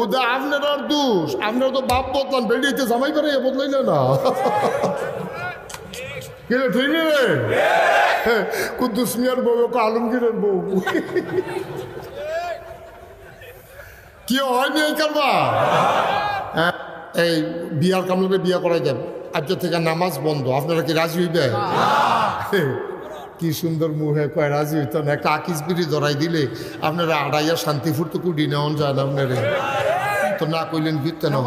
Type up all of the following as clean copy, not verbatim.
ওদের আপনার আর দোষ, আপনার তো বাপ বদলান, বেরিয়েতে জামাই বেড়ে বদলাইলে না। কিরে ঠিক রে, কুদ্দুস মিয়ার বউ আলমগীরের বউ কি হয়নি এই কারবা। এই বিয়ার কামলাকে বিয়া করাই দেন, আজ থেকে নামাজ বন্ধ। আপনারা কি রাজি হইবে? কি সুন্দর মুহে কয় রাজি হইত না। একটা আকিস বিড়ি ধরাই দিলে আপনারা আড়াইয়া শান্তিপুর তো কুড়ি নেওয়ান যায় না। আপনারা তো না কইলেন ফিরতে না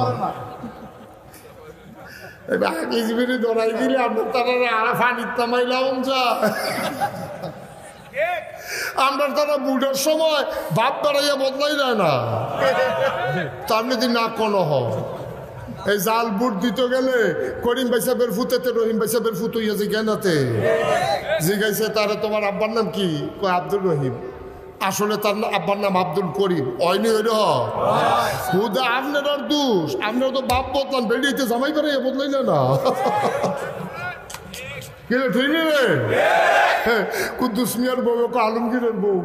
আকিস বিড়ি ধরাই দিলে আপনার তারা আড়া ফানির তামাইলাম যায়। আমরা তারা বুড়ার সময় বাপ বাড়াইয়া বদলাই যায় না। তা আপনি যদি না কোনো হয় এই জাল বুট দিতে গেলে করিম ভাই সাহেবের ফুতেতে রহিম ভাই সাহেবের ফুত হইয়া জিজ্ঞানাতে জিজ্ঞাসা তারা তোমার আব্বার নাম কি? কয় আব্দুল রহিম। আসলে তার আব্বার নাম আব্দুল করিম। অয়নি হইল হুদা আপনার আর দোষ, আপনার তো বাপ বদলান, বেরিয়েতে জামাই বেড়ে বদলাইলে না। কিরে ঠিক রে, কুদ্দুস মিয়ার বউ আলমগীরের বউ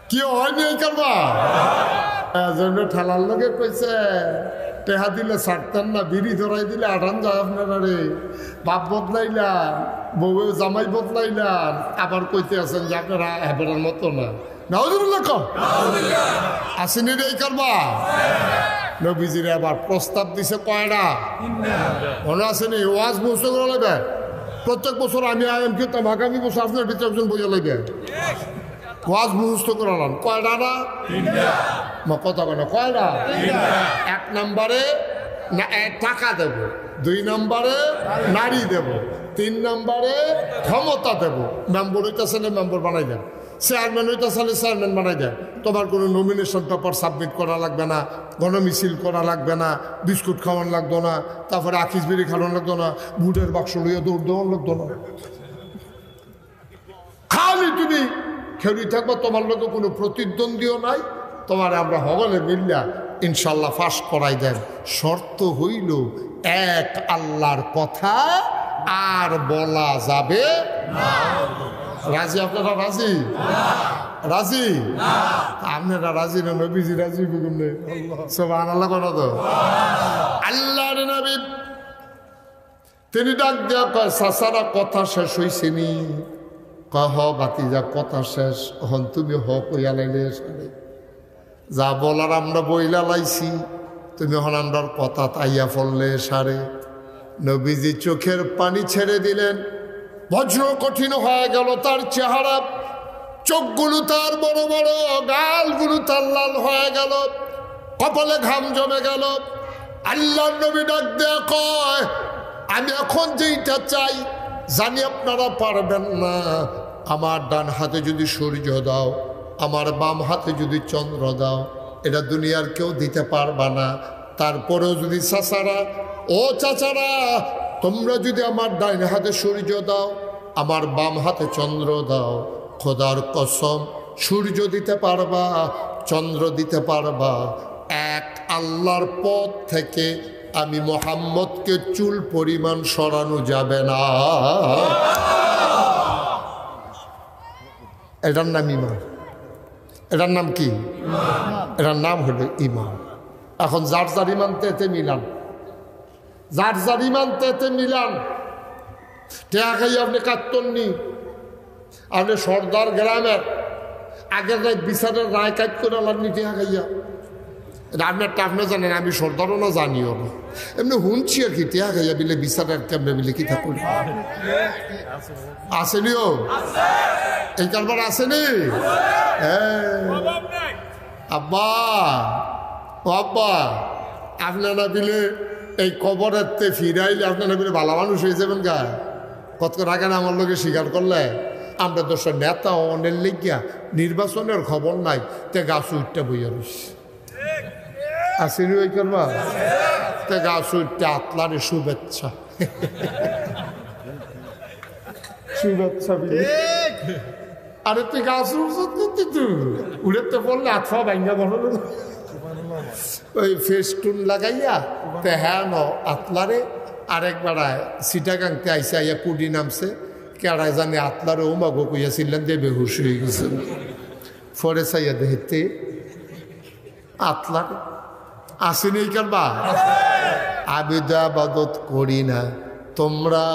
কি হয়নি এই কারবা। ঠেলার লোকে কইছে টেহা দিলে ছাড়তেন না, বিড়ি ধরাই দিলে আঠান যায় আপনারা রে। বাপ বদলাইলাম, বউ জামাই বদলাইলাম, আবার কইতে আছেন যে আপনারা হেবেরার মতো না। নাউজুবিল্লাহ কম আসেনি রে এই কারবা। নবীজিরে আবার প্রস্তাব দিছে কয়টা? মনে আসেনি? ওয়াজ মুখস্থ করা লাগবে প্রত্যেক বছর। আমি আয়াম কিন্তু আগামী বছর আপনার ভিতরে একজন বোঝা লাগবে। ওয়াজ মুখস্থ করালাম কয়টা না? কথা কেন কয়টা? 1 নম্বরে টাকা দেব, 2 নম্বরে নারী দেব, 3 নম্বরে ক্ষমতা দেব। মেম্বর হইতেছে না মেম্বর বানাই দেন, চেয়ারম্যান হইতেছে চেয়ারম্যান বানাই দেন। তোমার কোনো নমিনেশন পেপার সাবমিট করা লাগবে না, গণমিছিল করা লাগবে না, বিস্কুট খাওয়ান লাগতো না, তারপরে আকিস বিড়ি খাওয়ান লাগতো না, বুটের বাক্স লইয়া দৌড় দেওয়ান লাগতো না। খালি তুমি খেলি থাকবা, তোমার লোকে কোনো প্রতিদ্বন্দ্বীও নাই। তোমার আমরা হগলে মিল্লা ইনশাল্লাহ ফাঁস করাই দেন। শর্ত হইল এক আল্লাহর কথা আর বলা যাবে না। রাজি? আপনারা রাজি? রাজি? আপনারা রাজি না? নবীজি রাজি? সুবহানাল্লাহ কোন তো আল্লাহর নবী তিনি ডাক দেওয়া কয় সাসারা কথা শেষ হইছেনি? কহ বাতিজা কথা শেষ, হন তুমি হ কইয়া লাইলে সারে যা বলার আমরা বইলা লাইছি, তুমি হন আমরার কথা তাইয়া ফললে সারে। নবীজি চোখের পানি ছেড়ে দিলেন, বজ্র কঠিন হয়ে গেল তার চেহারা, চোখগুলো তার বড় বড়, গালগুলো তার লাল হয়ে গেল, কপালে ঘাম জমে গেল। আল্লাহ নবী ডাক দেয়া কয় আমি এখন যেইটা চাই জানি আপনারা পারবেন না। আমার ডান হাতে যদি সূর্য দাও, আমার বাম হাতে যদি চন্দ্র দাও, এটা দুনিয়ার কেউ দিতে পারবা না। তারপরেও যদি চাচারা, ও চাচারা, তোমরা যদি আমার ডান হাতে সূর্য দাও, আমার বাম হাতে চন্দ্র দাও, খোদার কসম সূর্য দিতে পারবা, চন্দ্র দিতে পারবা, এক আল্লাহর পথ থেকে আমি মুহাম্মদকে চুল পরিমাণ সরানো যাবে না। এটার নাম ঈমান। এটার নাম কি? এটার নাম হলো ঈমান। এখন যার যার ঈমান তেতে মিলান, যার যার ঈমান তেতে মিলান। টেয়া খাই আপনি কাটতননি, আপনি সর্দার গ্রামের আগের রায় বিচারের রায় কাজ করে আলাদনি টেয়া খাইয়া। আপনারটা আপনি জানেন, আমি সর্দারও না জানিও না, এমনি শুনছি আর কি। টেয়া খাইয়া বিলে বিচারের কেমনে বিলে কি থাকুন আসেনিও এই কারবার আসেনি। আব্বা ও আব্বা, আপনারা বিলে এই কবরের তে ফিরাইলে আপনারা বিলে ভালো মানুষ হয়ে যাবেন গা। কত রাখেন আমার লোকে স্বীকার করলে আমরা দোষ নেতা অনেক লেগিয়া নির্বাচনের খবর নাই, তে গাছ উঠতে বইয়া রয়েছে আসেনি ওই করবা। তে গাছ উঠতে আতলারে শুভেচ্ছা শুভেচ্ছা বিলে। আরে তুই গাছ উড়েতে পড়লে আতফা ভাঙ্গা বলো ওই ফেস্টুন লাগাইয়া তে হ্যাঁ ন আতলারে। আরেকবার সিটাগাংতে আইসে আইয়া কুডি নামছে, কেড়ায় জানি আতলারে ও মাগো কইয়াছিলেন যে বেহুশ হয়ে গেছে। ফরে চাইয়া দেখতে আতলাক আসেনি কারবা আমি তো আবাদত করি না, তোমরা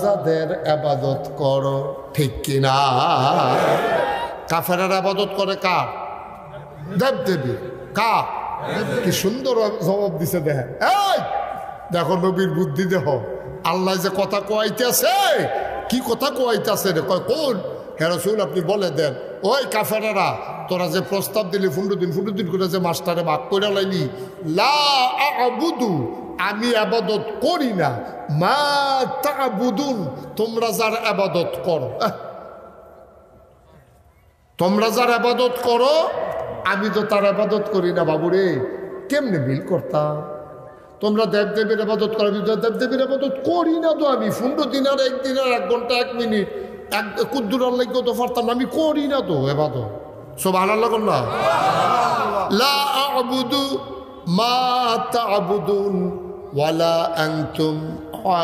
যাদের আবাদত করো, ঠিক কিনা? কাফেরের আবাদত করে কার? দেব দেবী। কার? কি সুন্দর জবাব দিছে দেখেন। এই দেখো নবীর বুদ্ধি দেহ, আল্লাহ যে কথা কোয়াইতেছে, কি কথা কোয়াইতেছে রে? কয় কোন? হ্যাঁ রাসূল আপনি বলে দেন। ওই কাফেরেরা, তোরা যে প্রস্তাব দিলি 15 দিন করে যে মাস্টারে ভাগ করে লাইলি, লা আ'বুদু আমি আবাদত করি না, মা তা'বুদুন তোমরা যার আবাদত করো, তোমরা যার আবাদত করো আমি তো তার আবাদত করি না। বাবুরে কেমনে বিল করতাম? তোমরা দেবদেবীর আবাদত করো, আমি তো দেবদেবীর আবাদত করি না। তো আমি 15 দিন আর 1 দিন আর 1 ঘন্টা 1 মিনিট কুদ্দুরার লাগেও তো পারতাম না, আমি করি না তো আবাদত। সুবহানাল্লাহ না? লা আ'বুদু মা তা'বুদুন ওয়ালা আনতুম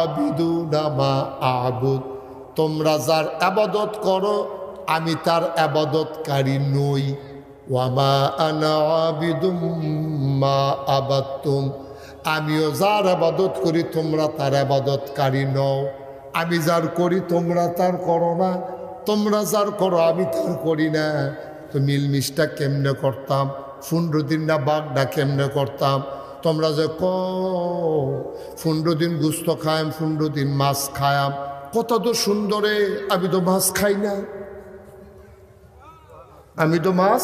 আবিদুনা মা আ'বুদ তোমরা যার আবাদত করো আমি তার আবাদতকারী নই। ওয়ামা আনা আবিদুম মা আবাদতুম আমিও যার আবাদত করি তোমরা তার আবাদতকারী নও। আমি যার করি তোমরা তার করো না, তোমরা যার করো আমি তার করি না। তো মিলমিশটা কেমনে করতাম? 15 দিন না বাগডা কেমনে করতাম? তোমরা যে 15 দিন গুস্ত খায়াম, 15 দিন মাছ খায়াম, কত তো সুন্দরে। আমি তো মাছ খাই না, আমি তো মাছ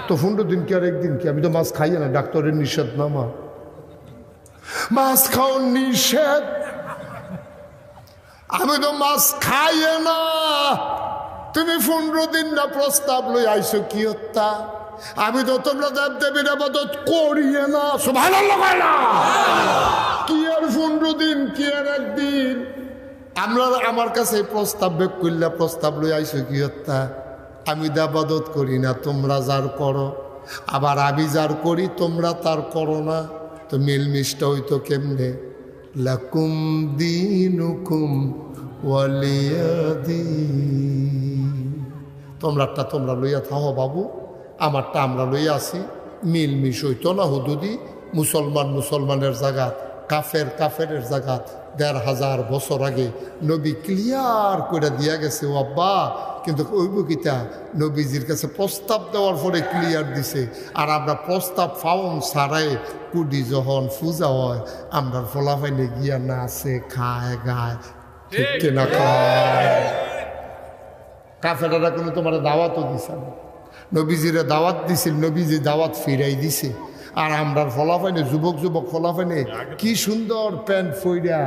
তো 15 দিন কি আর 1 দিন কি? আমি তো মাছ খাই না, ডাক্তারের নিষেধ না, মাছ খাওয়ার নিষেধ। আমি তো মাছ খাই না। তুমি 15 দিন না প্রস্তাব লই আইসো কি হত্যা? আমি তো তোমরা দেবদেবীর আবাদত করি না। সুবহানাল্লাহ না? কি আর 15 দিন কি আর 1 দিন? আমরা আমার কাছে প্রস্তাব বেক করলা, প্রস্তাব লই আইসো কি হত্যা? আমি তো আবাদত করি না, তোমরা যার করো। আবার আমি যার করি তোমরা তার করো না। তো মিলমিশটা হইতো কেমনে? লাকুম দীনুকুম ওয়ালিয়া দীন তোমরাটা তোমরা লইয়া থাও বাবু, আমারটা আমরা লইয়া আসি। মিলমিশ হইতো না হুদুদি। মুসলমান মুসলমানের জায়গাত, কাফের কাফেরের জায়গাত 1500 বছর আগে নবী ক্লিয়ার করে দিয়া গেছে। ও আব্বা কিন্তু ওইব কিতা নবীজির কাছে প্রস্তাব দেওয়ার পরে ক্লিয়ার দিছে। আর আমরা প্রস্তাব ফাউন ছাড়াই কুডি যখন পূজা হয় আমরা ফলাফাইনে গিয়া নাচে খায় গায়, ঠিক কিনা? খায়। কাফেররা কোনো তোমার দাওয়াতও দিছে না। নবীজিরে দাওয়াত দিছিল, নবীজি দাওয়াত ফিরাই দিছে। আর আমরার ফলাফাইনে যুবক যুবক ফলাফাইনে কি সুন্দর প্যান্ট ফইরা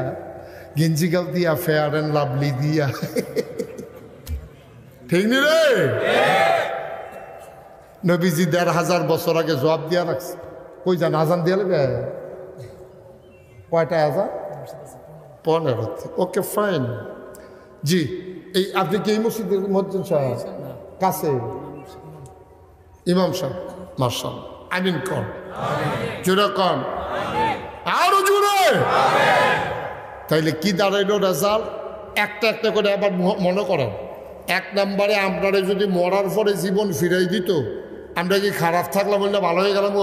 গেঞ্জি গাল দিয়া ফেয়ার অ্যান্ড লাভলি দিয়া, ঠিক নি রে? নবীজি 1500 বছর আগে জবাব দিয়া রাখছে। কই যান? আজান দিয়ে লাগবে কয়টা? আজান 15। Okay fine. জি এই আপনি কি এই মসজিদের মসজিদ সাহেব কাছে ইমাম সাহেব? মার্শাল আমিন কন, জোরে কন, আরো জোরে। তাইলে কি দাঁড়াইল রেজাল্ট? একটা একটা করে আবার মনে করেন। 1 নম্বরে আপনারা যদি মরার পরে জীবন ফিরাই দিত, আমরা কি খারাপ থাকলাম বললে ভালো হয়ে গেলাম?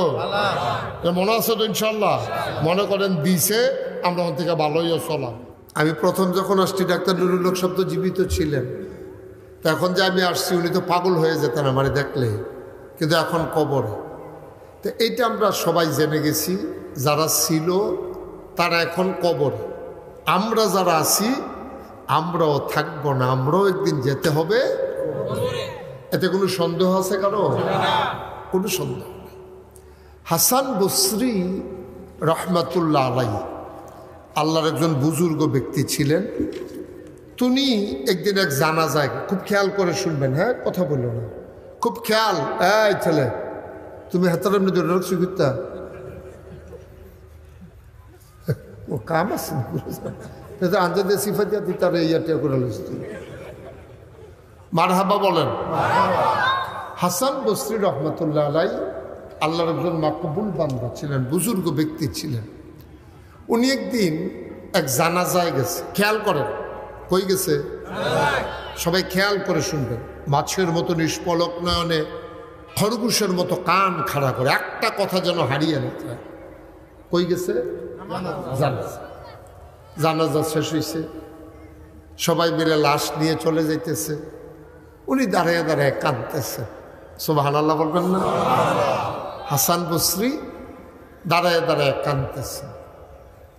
মনে আছে তো ইনশাল্লাহ? মনে করেন দিছে, আমরা ওখান থেকে ভালো হইয়া চলাম। আমি প্রথম যখন আসছি ডাক্তার নুরুল হক সাহেব তো জীবিত ছিলেন। তো এখন যে আমি আসছি উনি তো পাগল হয়ে যেতেন আমার দেখলে, কিন্তু এখন কবরে। তো এইটা আমরা সবাই জেনে গেছি, যারা ছিল তারা এখন কবরে। আমরা যারা আছি আমরাও থাকবো না, আমরাও একদিন যেতে হবে। এতে কোনো সন্দেহ আছে কারো? কোনো সন্দেহ নেই। হাসান বসরি রহমাতুল্লাহ আলাইহি আল্লাহর একজন বুজুর্গ ব্যক্তি ছিলেন। তিনি একদিন এক জানাজায়, খুব খেয়াল করে শুনবেন, হ্যাঁ কথা বললো না, খুব খেয়াল। এই ছেলে তুমি হাতার এমনি ধরে রাখছো কিতা? ও কাম আছে আঞ্জাদে সিফা দিয়া তুই তার ইয়াটিয়া করে লিস। মারহাবা বলেন। হাসান বসরি রহমতুল্লাহ আলাই আল্লাহর একজন মাকবুল বান্দা ছিলেন, বুজুর্গ ব্যক্তি ছিলেন। উনি একদিন এক জানাজায় গেছে। খেয়াল করেন কই গেছে? সবাই খেয়াল করে শুনবেন। মাছের মতো নিষ্পলক নয়নে খরগোশের মতো কান খাড়া করে, একটা কথা যেন হারিয়ে না যায়। কই গেছে? জানাজা। জানাজা শেষ হয়েছে, সবাই মিলে লাশ নিয়ে চলে যাইতেছে, উনি দাঁড়িয়ে দাঁড়িয়ে কাঁদতেছে। সুবহানাল্লাহ বলবেন না? হাসান বসরি দাঁড়ায় দাঁড়ায় কাঁদতেছে।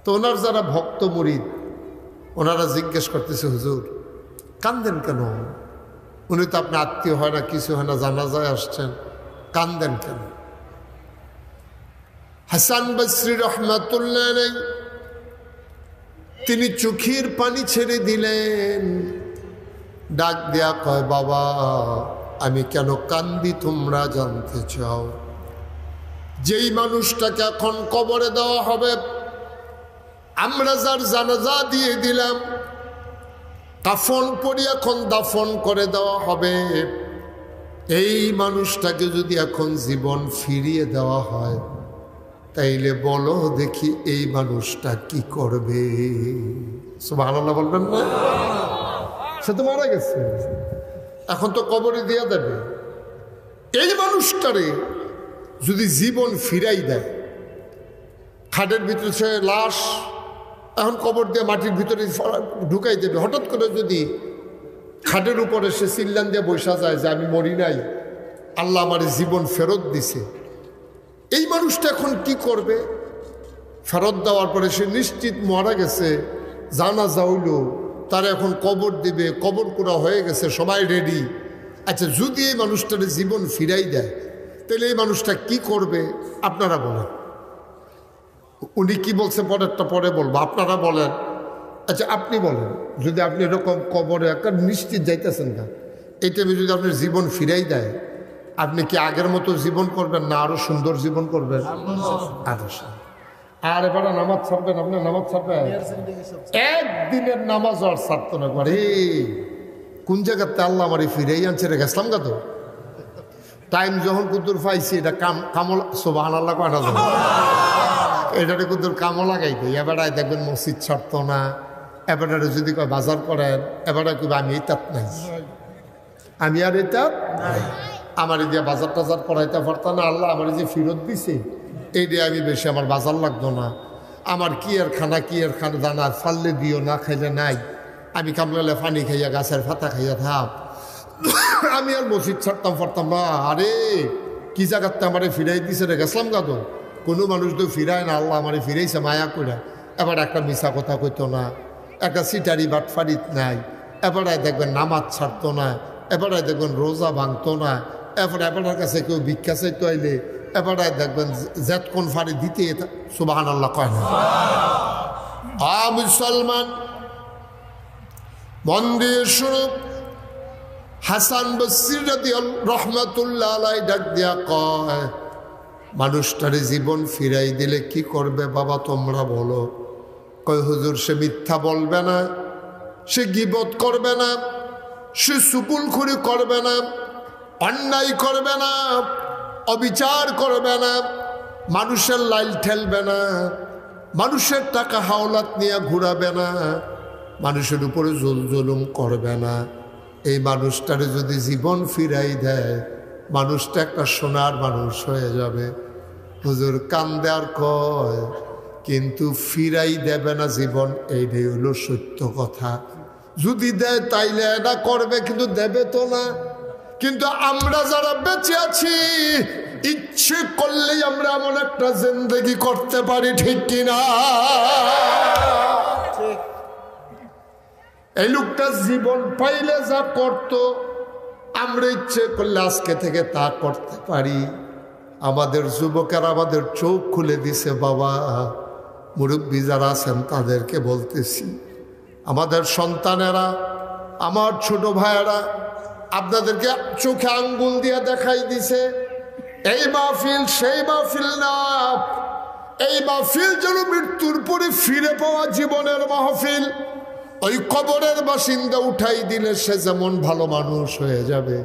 তো ওনার যারা ভক্ত মুরিদ ওনারা জিজ্ঞেস করতেছে, হুজুর কান্দেন কেন? উনি তো আপনার আত্মীয় হয় না, কিছু হয় না, জানাজায় আসছেন, কান্দেন কেন? হাসান বসরি রহমাতুল্লাহ আলাইহি তিনি চোখের পানি ছেড়ে দিলেন, ডাক দেয়া কয়, বাবা আমি কেন কান্দি তোমরা জানতে চাও? যেই মানুষটাকে এখন কবরে দেওয়া হবে, আমরা যার জানাজা দিয়ে দিলাম, কাফন পরি এখন দাফন করে দেওয়া হবে, এই মানুষটাকে যদি এখন জীবন ফিরিয়ে দেওয়া হয়, তাইলে বলো দেখি এই মানুষটা কি করবে? সুবহানাল্লাহ বলবেন না? সে তো মারা গেছে, এখন তো কবরে দিয়ে দেবে। এই মানুষটারে যদি জীবন ফিরাই দেয়, খাটের ভিতরে সে লাশ এখন কবর দিয়ে মাটির ভিতরে ঢুকাই দেবে, হঠাৎ করে যদি খাটের উপরে সে চিল্লান দিয়ে বসা যায় যে আমি মরি নাই, আল্লাহ আমার জীবন ফেরত দিছে, এই মানুষটা এখন কি করবে? ফেরত দেওয়ার পরে সে নিশ্চিত মারা গেছে, জানাজা হইল, তার এখন কবর দিবে, কবর করা হয়ে গেছে, সবাই রেডি। আচ্ছা যদি এই মানুষটার জীবন ফিরাই দেয়, তাহলে এই মানুষটা কি করবে আপনারা বলেন? উনি কি বলছে পরেরটা পরে বলবো, আপনারা বলেন। আচ্ছা আপনি বলেন, যদি আপনি এরকম কবরে একটা নিশ্চিত যাইতেছেন না, এই টাইমে যদি আপনার জীবন ফিরাই দেয়, আপনি কি আগের মতো জীবন করবেন না আরো সুন্দর জীবন করবেন? আর এবারে নামাজ ছাড়বেন, আপনি নামাজ ছাড়বেন, একদিনের নামাজ আর ছাড়তো না। একবার কোন জায়গাতে আল্লাহ আমার ফিরেই আনছে রে, গেছিলাম গা তো টাইম যখন কুতুর পাইছি, এটা কামল সুবহানাল্লাহ কয়টা যাবে, এটারে কুতুর কামও লাগাইতে। এবারে দেখবেন মসজিদ ছাড়তো না, এবারে যদি কয় বাজার করেন, এবারে কইবে আমি এইটাত নাই, আমি আর এটা আমার দিয়ে বাজার টাজার করাইতে পারতাম না, আল্লাহ আমার যে ফিরত দিছে এই দিয়ে আমি বেশি, আমার বাজার লাগতো না, আমার কি এর খানা দানা ফাললে দিও, না খাইলে নাই, আমি কামলালে পানি খাইয়া গাছের ফাতা খাইয়া থাপ, আমি আর মসজিদ ছাড়তাম পারতাম না। আরে কি জায়গাতে আমারে ফিরাই দিছে রে, গেছিলাম গা তো। কোনো মানুষ তো ফিরায় না, আল্লাহ আমারে ফিরাইছে মায়া করে। এবার একটা মিশা কথা কইতো না, একটা সিটারি বাটফারিত নাই, এবারে দেখবেন নামাজ ছাড়তো না, এবারে দেখবেন রোজা ভাঙতো না, এবার কাছে কেউ ভিক্ষা চাইতে আইলে এবারে দেখবেন জেত কোন ফাড়ি দিতে সুবহানাল্লাহ কয় না। মুসলমান মন দিয়ে শুনো, হাসান বসরি রহমাতুল্লাহ আলাইহি ডাক দিয়া কয়, মানুষটারে জীবন ফিরাই দিলে কি করবে বাবা তোমরা বলো? কয় হুজুর সে মিথ্যা বলবে না, সে গীবত করবে না, সে চুগুলখুরি করবে না, অন্যায় করবে না, অবিচার করবে না, মানুষের লাইল ঠেলবে না, মানুষের টাকা হাওলাত নিয়ে ঘুরাবে না, মানুষের উপরে জুলুম করবে না। এই মানুষটারে যদি জীবন ফিরাই দেয়, মানুষটা একটা সোনার মানুষ হয়ে যাবে। হুজুর কান্দে আর কয়, কিন্তু ফিরাই দেবে না জীবন, এইটাই হলো সত্য কথা। যদি দেয় তাইলে এটা করবে, কিন্তু দেবে তো না। কিন্তু আমরা যারা বেঁচে আছি, ইচ্ছে করলেই আমরা এমন একটা জিন্দেগি করতে পারি, ঠিক কিনা? এই লোকটা জীবন পাইলে যা করত, আমরা ইচ্ছে করলে আজকে থেকে তা করতে পারি। আমাদের যুবকেরা আমাদের চোখ খুলে দিছে বাবা। মুরব্বী যারা আছেন তাদেরকে বলতেছি, আমাদের সন্তানেরা, আমার ছোট ভাইয়েরা আপনাদেরকে চোখে আঙ্গুল দিয়ে দেখাই দিছে, এই মাহফিল সেই মাহফিল না, এই মাহফিল যেন মৃত্যুর পরে ফিরে পাওয়া জীবনের মাহফিল। ওই কবরের বাসিন্দা উঠাই দিলে সে যেমন ভালো মানুষ হয়ে যাবে।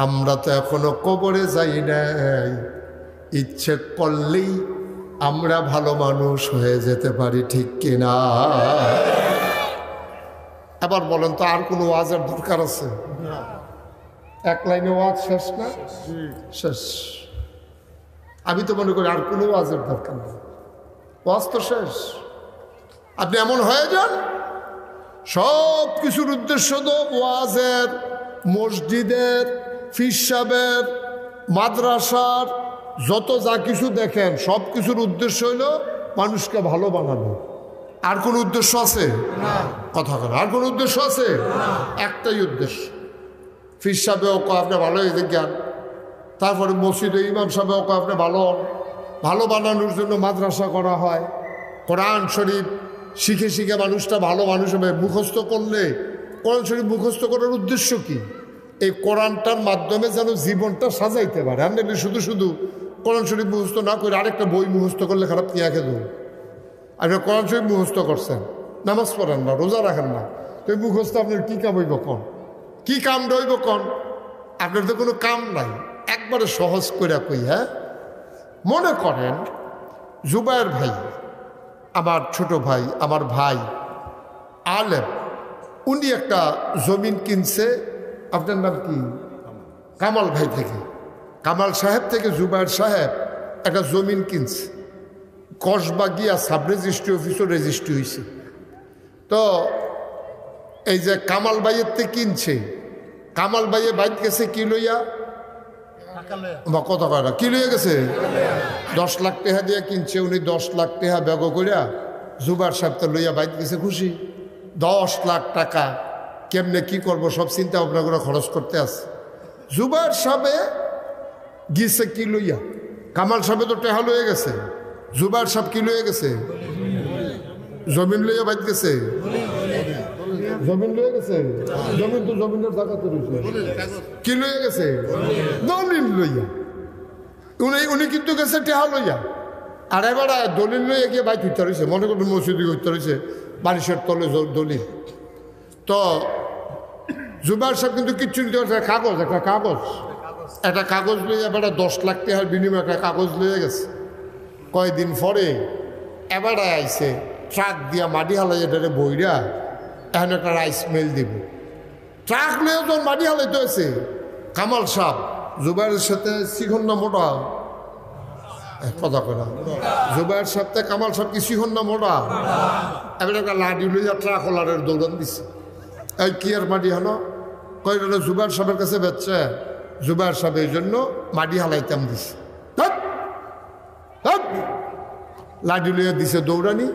আমরা তো এখনো কবরে যাই নাই, ইচ্ছে করলেই আমরা ভালো মানুষ হয়ে যেতে পারি, ঠিক কিনা? এবার বলেন তো, আর কোনো ওয়াজের দরকার আছে? এক লাইনে ওয়াজ শেষ না? শেষ। আমি তো মনে করি আর কোনো ওয়াজের দরকার নেই, ওয়াজ তো শেষ। আপনি এমন হয়ে যান, সব কিছুর উদ্দেশ্য তো ওয়াজের, মসজিদের, ফির সাহেবের, মাদ্রাসার, যত যা কিছু দেখেন সব কিছুর উদ্দেশ্য হইল মানুষকে ভালো বানানো। আর কোন উদ্দেশ্য আছে? কথা বলেন, আর কোন উদ্দেশ্য আছে? একটাই উদ্দেশ্য। ফির সাহেবেও আপনি ভালো হয়ে জ্ঞান, তারপরে মসজিদে ইমাম সাহেবেও আপনি ভালো হন। ভালো বানানোর জন্য মাদ্রাসা করা হয়, কোরআন শরীফ শিখে শিখে মানুষটা ভালো মানুষ হবে। মুখস্থ করলে, কোরআন শরীফ মুখস্থ করার উদ্দেশ্য কি? এই কোরআনটার মাধ্যমে যেন জীবনটা সাজাইতে পারে। আর নাহলে শুধু শুধু কোরআন শরীফ মুখস্থ না করে আরেকটা বই মুখস্থ করলে খারাপ কি আঁকে দেবো। আপনি কোরআন শরীফ মুখস্থ করছেন, নামাজ পড়েন না, রোজা রাখেন না, তো এই মুখস্থ আপনার কী কাম হইব কন? কী কাম রইব কন? আপনার তো কোনো কাম নাই। একবারে সহজ করে কই, হ্যাঁ, মনে করেন জুবায়ের ভাই, আমার ছোট ভাই, আমার ভাই আলেম, উনি একটা জমিন কিনছে। আপনার নাম কি? কামাল ভাই থেকে, কামাল সাহেব থেকে জুবায়ের সাহেব একটা জমিন কিনছে। কসবা গিয়া সাব রেজিস্ট্রি অফিসও রেজিস্ট্রি হয়েছে। তো এই যে কামাল ভাইয়ের থেকে কিনছে, কামাল ভাইয়ে বাইক গেছে কি লইয়া, বা কত কয়টা কি লইয়া গেছে? 10 লাখ টাকা দিয়ে কিনছে উনি। 10 লাখ টাকা ব্যাগ করিয়া জুবায়ের সাহেব তো লইয়া বাইক গেছে খুশি। 10 লাখ টাকা কেমনে কি করব সব চিন্তা ভাবনা করে খরচ করতে আছে। জুবায়ের সাহেবে গিয়েছে কি লইয়া? কামাল সাহেবে তো টেহা লইয়া গেছে, জুবায়ের সাহেব কি লইয়া গেছে? জমিন লইয়া বাইক গেছে। জমিন লইয়া গেছে, জমিন তো জমিনের জায়গা তো রয়েছে। কি লইয়া গেছে? দলিল লইয়া। উনি কিন্তু গেছে টেহা লইয়া। আর এবার দলিল লইয়া গিয়ে বাইক হইতে রয়েছে, মনে করবেন মসজিদে হইতে রয়েছে, বারিশের তলে দলিল। তো জুবায়ের সাহেব কিন্তু কিচ্ছু নিতে পারছে, কাগজ, একটা কাগজ লইয়া এবার 10 লাখ টাকার বিনিময়ে একটা কাগজ লইয়া গেছে। কয়দিন পরে এবার আইছে ট্রাক দিয়া মাটি হালাই এটারে বইরা এখন একটা রাইস মিল দিব। ট্রাক লইয়া যখন মাটি হালাইতে হয়েছে, কামাল সাহেব জুবায়ের সাথে শিখন না মোটা, কথা কয় না, জুবায়ের সাথে কামাল সাহেব কি শিখন না মোটা? এবার একটা লাঠি লইয়া ট্রাক হোলারের দৌড়ান দিছে। এই কি আর মাটি হানো? কয় জুবায়ের সাহেবের কাছে বেচছে। জুবায়ের সাহেব এই জন্য মাটি হালাইতাম দিছে। লাঠি লইয়া দিছে দৌড়ানি।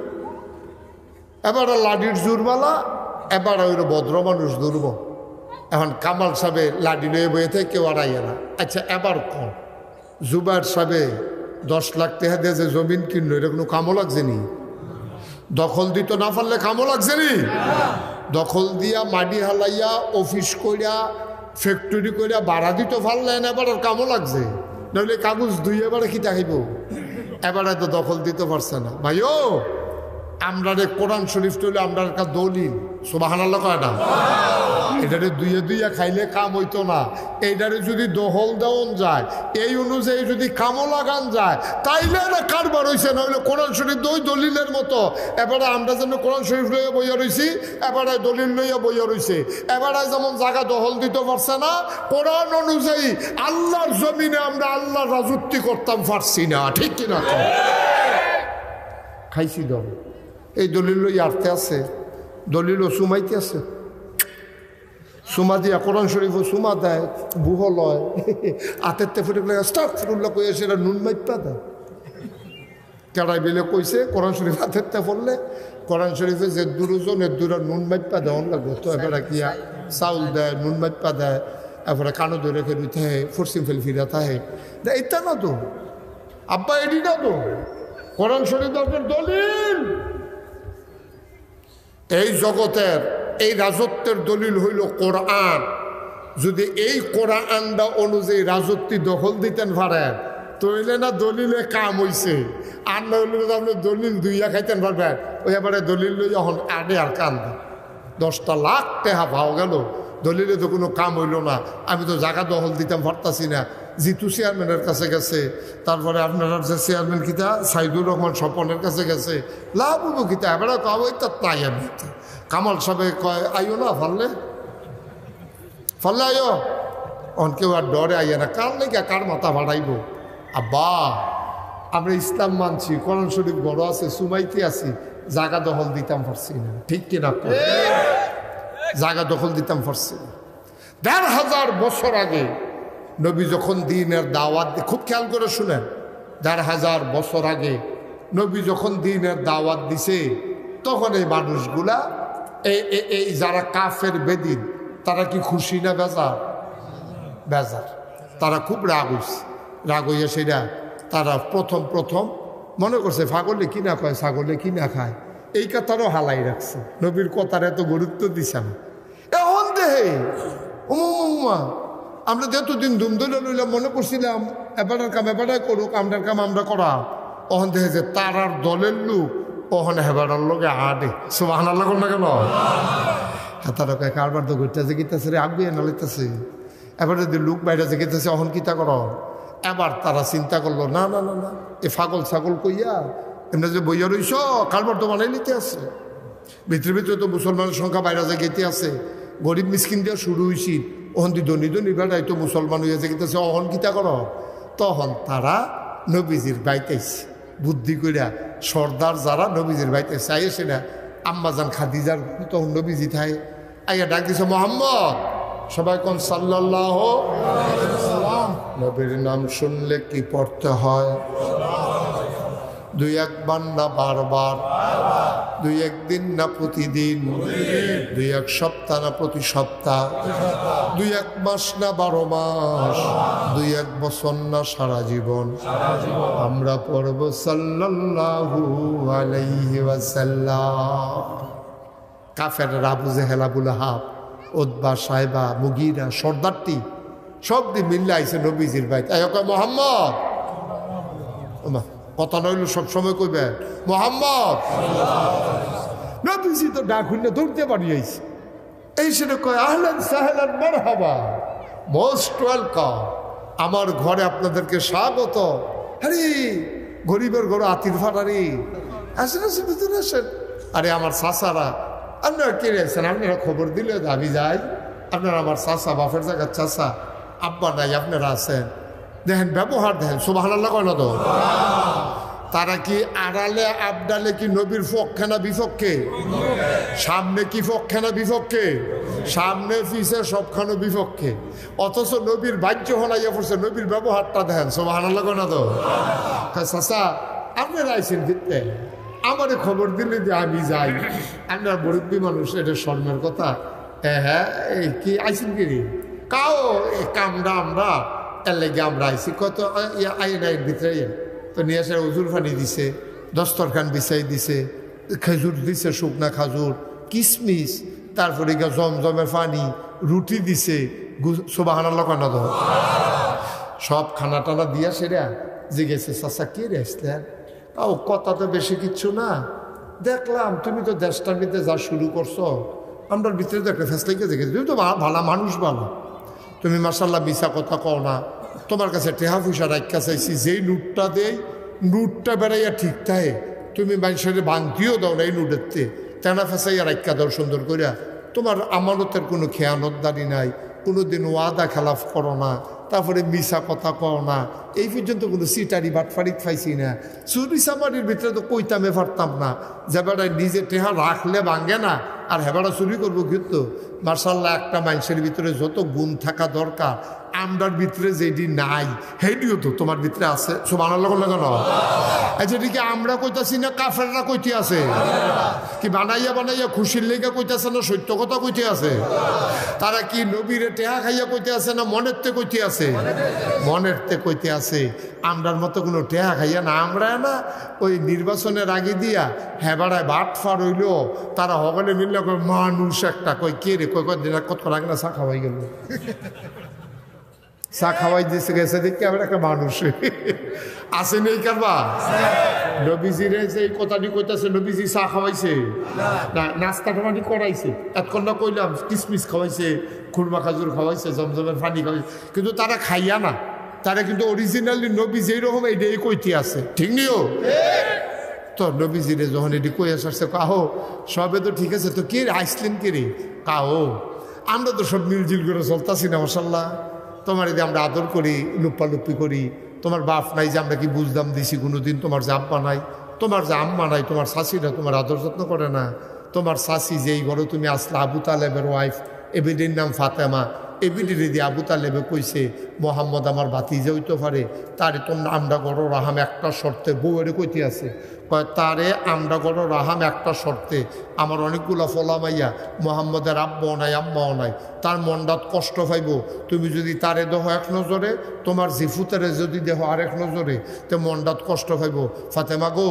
এবার লাঠির জোরবালা, এবার ওই ভদ্র মানুষ দৌড়ব। এখন কামাল সাহেবে লাঠি লইয়া বইয়ে থেকে কেউ আড়াইয়ে না। আচ্ছা এবার কম জুবায়ের সাহেবে 10 লাখ টাকা দিয়ে যে জমিন কিনলো, এটা কোনো কামও লাগছে নি? দখল দিত না পারলে কামও লাগছে নি? দখল দিয়া মাটি হালাইয়া অফিস করিয়া ফ্যাক্টরি করিয়া ভাড়া দিতে পারলেন, এবার আর কামও লাগছে। নাহলে কাগজ দুই এবারে কি দেখাইব? এবারে তো দখল দিতে পারছে না। ভাইও আমরা রে কোরআন শরীফ হইলে আমরা একটা দলিল, সুবহানাল্লাহ কয় না? এটারে দুইয়া খাইলে কাম হইতো না। এইটারে যদি দখল দেওয়ান যায়, এই অনুযায়ী যদি কামও লাগান যায়, তাইলে না কারবার হয়েছে। নইলে কোরআন শরীফ ওই দলিলের মতো। এবারে আমরা যেন কোরআন শরীফ লইয়া বইয়া রয়েছি, এবারে দলিল লইয়া বইয়া রয়েছে। এবারে যেমন জায়গা দখল দিতে পারছে না, কোরআন অনুযায়ী আল্লাহর জমিনে আমরা আল্লাহর রাজত্ব করতাম পারছি না। ঠিক কিনা? খাইছি দল এই দলিল লইয়া আর্থে আছে, দলিলও সুমাইতে আছে। সুমা দিয়া কোরআন শরীফ সুমা দেয়, বুহ লয়, হাতের তেফুরে স্টাফুল্লাহ কই সেটা নুন মাইপা দেয়। কেড়াই বেলে কইছে কোরআন শরীফ হাতের তে পড়লে কোরআন শরীফে যে দুজন এর দূরা নুন মাইপা দেওয়ান লাগবে। তো এবারে কিয়া চাউল দেয়, নুন মাইপা দেয়, এরপরে কানো ধরে খেলুই থাকে, ফরসিম ফেল ফিরা থাকে। এইটা না তো আব্বা, এটি না তো কোরআন শরীফ আপনার দলিল। এই জগতের এই রাজত্বের দলিল হইল কোরআন। যদি এই কোরআনটা অনুযায়ী রাজত্ব দখল দিতেন পারেন, তইলে না দলিলে কাম হইছে। আর না হইলে আপনি দলিল দুইয়া খাইতেন পারবেন। ওই এবারে দলিল লই যখন আডে আর কান্দে 10টা লাখ টাকা পাওয়া গেল, দলিলে তো কোনো কাম হইল না। আমি তো জায়গা দখল দিতাম পারতাছি না। জিতু চেয়ারম্যানের কাছে গেছে, তারপরে আপনারা যে চেয়ারম্যান কিতা সাইদুর রহমান স্বপনের কাছে গেছে, লাভ হবো কিতা এবারে কই তার নাই। আমি কামাল সাহেব কয় আইও না, ফাললে আইও। অনকেও আর ডরে আইয়া না, কার লেগে কার মাথা ভাড়াইব। আব্বা আমরা ইসলাম মানছি, কোরআন শরীফ বড় আছে, সুমাইতে আছি, জায়গা দখল দিতাম পারছি না, ঠিক কিনা? জায়গা দখল দিতাম পারছি না। ১,৫০০ বছর আগে নবী যখন দ্বীনের দাওয়াত, খুব খেয়াল করে শুনেন, ১,৫০০ বছর আগে নবী যখন দ্বীনের দাওয়াত দিছে, তখন এই মানুষগুলা এই যারা কাফের বেদিন, তারা কি খুশি না বেজার? বেজার। তারা খুব রাগ হইয়া সেটা তারা প্রথম মনে করছে ছাগলে কি না খায়, ছাগলে কি না খায়, এই কথারও হালাই রাখছে, নবীর কথার এত গুরুত্ব দিছে না। এখন দেহে ওমা আমরা যেতদিন ধুমধুলে লইলাম, মনে করছিলাম এবারের কাম এবারে করুক, আমরার কাম আমরা করা। ওখান দেখে যে তারার দলের লোক ওখানে হেবারের লোকে আডে, সুবহানাল্লাহ না কেন? হ্যাঁ, তারা কারবার তো ঘুরতেছে গিতেছে রে, আগুয়ে নালিতেছে। এবার যদি লোক বাইরে যে গেতেছে অহন কিতা কর। এবার তারা চিন্তা করলো, না না না না, এ ফাগল ছাগল কইয়া এমনি যে বইয়া রইস, কারবার তো বানাই নিতে আছে। ভিতরে তো মুসলমানের সংখ্যা বাইরে যে গেতে আছে, গরিব মিসকিন দিয়ে শুরু হয়েছি, ওহন দি ধনী বেড়াই তো মুসলমান হইয়া যে গেতেছে, অহন কিতা কর। তখন তারা নবীজির বাইতেছে বুদ্ধি করিয়া, সর্দার যারা নবীজির বাইতে চাই সেটা আম্মাজান খাদিজার তখন নবীজি থাকে, আইয়া ডাক দিছে মোহাম্মদ, সবাই কোন সাল্লাল্লাহু আলাইহি ওয়াসাল্লাম। নবীর নাম শুনলে কি পড়তে হয়? ২-১ না বারবার, ২-১ দিন না প্রতিদিন, ২-১ সপ্তাহ না প্রতি সপ্তাহ, ২-১ মাস না ১২ মাস, ২-১ বছর না সারা জীবন আমরা পড়ব সাল্লাল্লাহু আলাইহি ওয়াসাল্লাম। কাফেররা আবু জেহেল, আবু লাহাব, উতবা, সাইবা, মুগীরা, সর্দারটি সব দিয়ে মিল্লে আইসে নবীজির বাইতে। মোহাম্মদ, কথা নইল সবসময় কইবেন মোহাম্মদ। নবীজি তো ডাক হইলে দৌড়তে পারিয়েছে, এই সেটা কয় আহলান সাহলান মারহাবা, মোস্ট ওয়েলকাম, আমার ঘরে আপনাদেরকে স্বাগত। আরে গরিবের ঘরে আতির ফাটারি, আসেন আসেন ভিতরে আসেন। আরে আমার চাচারা, আপনারা কে আছেন? আপনারা খবর দিলে আমি যাই। আপনারা আমার চাচা, বাপের জায়গার চাচা, আব্বা নাই, আপনারা আছেন। দেখেন ব্যবহার দেখেন, সুবহানাল্লাহ কয় না তো? তারা কি আড়ালে আবডালে কি নবীর পক্ষে না বিপক্ষে? সামনে কি পক্ষে না বিপক্ষে? সামনে পিছে সবখানে বিপক্ষে। অথচ নবীর বাহ্য হলাইয়া পড়ছে, নবীর ব্যবহারটা দেখেন, সুবহানাল্লাহ কয় না তো? চাচা আপনারা আইসেন দিতে, আমারে খবর দিলে যে আমি যাই। আপনার মুরব্বী মানুষ, এটা শর্মের কথা। হ্যাঁ এই কি আইসেন কি কাও কামরা আমরা এর লেগে আমরা আইসি, কত আইন ভিতরে তো নিয়ে আসে উজুর পানি দিছে, দস্তরখান বিছাই দিছে, খেজুর দিছে, শুকনা খাজুর, কিশমিশ, তারপরে জমজমের পানি, রুটি দিছে, সুবহানাল্লাহ কেন তো? সব খানা টানা দিয়া সেরা জিজ্ঞেসে, চাচা কে রে আসলেন? তাও কথা তো বেশি কিচ্ছু না, দেখলাম তুমি তো দেশটার ভিতরে যা শুরু করছো, আমরা ভিতরে তো একটা ফেসলাইকে দেখেছি, তুমি তো ভালো মানুষ, ভালো, তুমি মাশাল্লাহ মিশা কথা কও না, তোমার কাছে টেহা পয়সা রাখা চাইছি, যেই নোটটা দেই নোটটা বেড়াইয়া ঠিক থাকে, তুমি মানুষের ভাঙতিও দাও না এই নোটেরতে, তেনা ফেসাইয়া রাখা দাও সুন্দর করিয়া, তোমার আমানতের কোনো খেয়ানতদারি নাই, কোনো দিন ওয়াদা খেলাফ করো না, তারপরে মিশা কথা কও না, এই পর্যন্ত কোনো সিটারি বাটফারিক পাইছি না। চুরি চামারির ভিতরে তো কইতামে পারতাম না, যে বেড়ায় নিজে টেহা রাখলে ভাঙে না, আর হেবাড়া চুরি করবো কিন্তু। মার্শাল্লাহ একটা মানুষের ভিতরে যত গুণ থাকা দরকার, আমরার ভিতরে যেটি নাই সেইটিও তো তোমার ভিতরে আছে, সুবহানাল্লাহ কেন? যেটিকে আমরা কইতাছি না কাফেররা কইতে আছে? কি বানাইয়া বানাইয়া খুশির লেগে কইতেছে না সত্য কথা কইতে আছে? তারা কি নবীরে টেহা খাইয়া কইতে আছে না মনের তে কইতে আছে? মনের তে কইতে আছে। আমরার মতো কোনো টেহা খাইয়া না, আমরা না ওই নির্বাচনের আগে দিয়া হেবাড়ায় বাটফার হইল, তারা হগলে মিললে কই মানুষ একটা, কই কে রে, কই দিন কত আগে না চা খাওয়াই গেল, চা খাওয়াই দিয়েছে গেছে দেখি আবার একটা মানুষ আসে নেই কারবা। নবীজিরে যে কথাটি কইতাছে, নবীজি চা খাওয়াইছে না, নাস্তা টামাটি করাইছে, এতক্ষণ না কইলাম কিসমিস খাওয়াইছে, খুরমা খাজুর খাওয়াইছে, জমজমের পানি খাওয়াইছে, কিন্তু তারা খাইয়া না, তারা কিন্তু অরিজিনালি নবী যেই রকম এইটাই কইতে আছে, ঠিক নিও। তো নবীজিরে যখন এটি কই আসছে, কাহো সবে তো ঠিক আছে, তো কে আইসলেন কে রে? কাহো আমরা তো সব মিলজিল করে চলতাছি না, মাশাল্লাহ, তোমার এই যে আমরা আদর করি, লুপ্পালুপ্পি করি, তোমার বাপ নাই যে আমরা কি বুঝদাম দিছি কোনোদিন, তোমার যে আব্বা নাই, তোমার যে আম্মা নাই, তোমার শাশিরা তোমার আদর যত্ন করে না। তোমার শাশি যেই ঘরে তুমি আসলা, আবু তালেবের ওয়াইফ, এবিডির নাম ফাতেমা, এবিডির দিয়ে আবু তালেবে কইছে মোহাম্মদ আমার ভাতিজা হইতে পারে, তারে তোমরা আমরা গড় রাহাম একটা শর্তে, বউয়ের কইতে আছে, কয় তারে আমরা গড় রাহাম একটা শর্তে, আমার অনেকগুলো ফলামাইয়া মোহাম্মদের আব্বাও নাই আম্মাও নাই, তার মনটাত কষ্ট পাইব, তুমি যদি তারে দেহ এক নজরে, তোমার জিফুতারে যদি দেহ আরেক নজরে, তো মনটাত কষ্ট পাইব। ফাতেমা গো,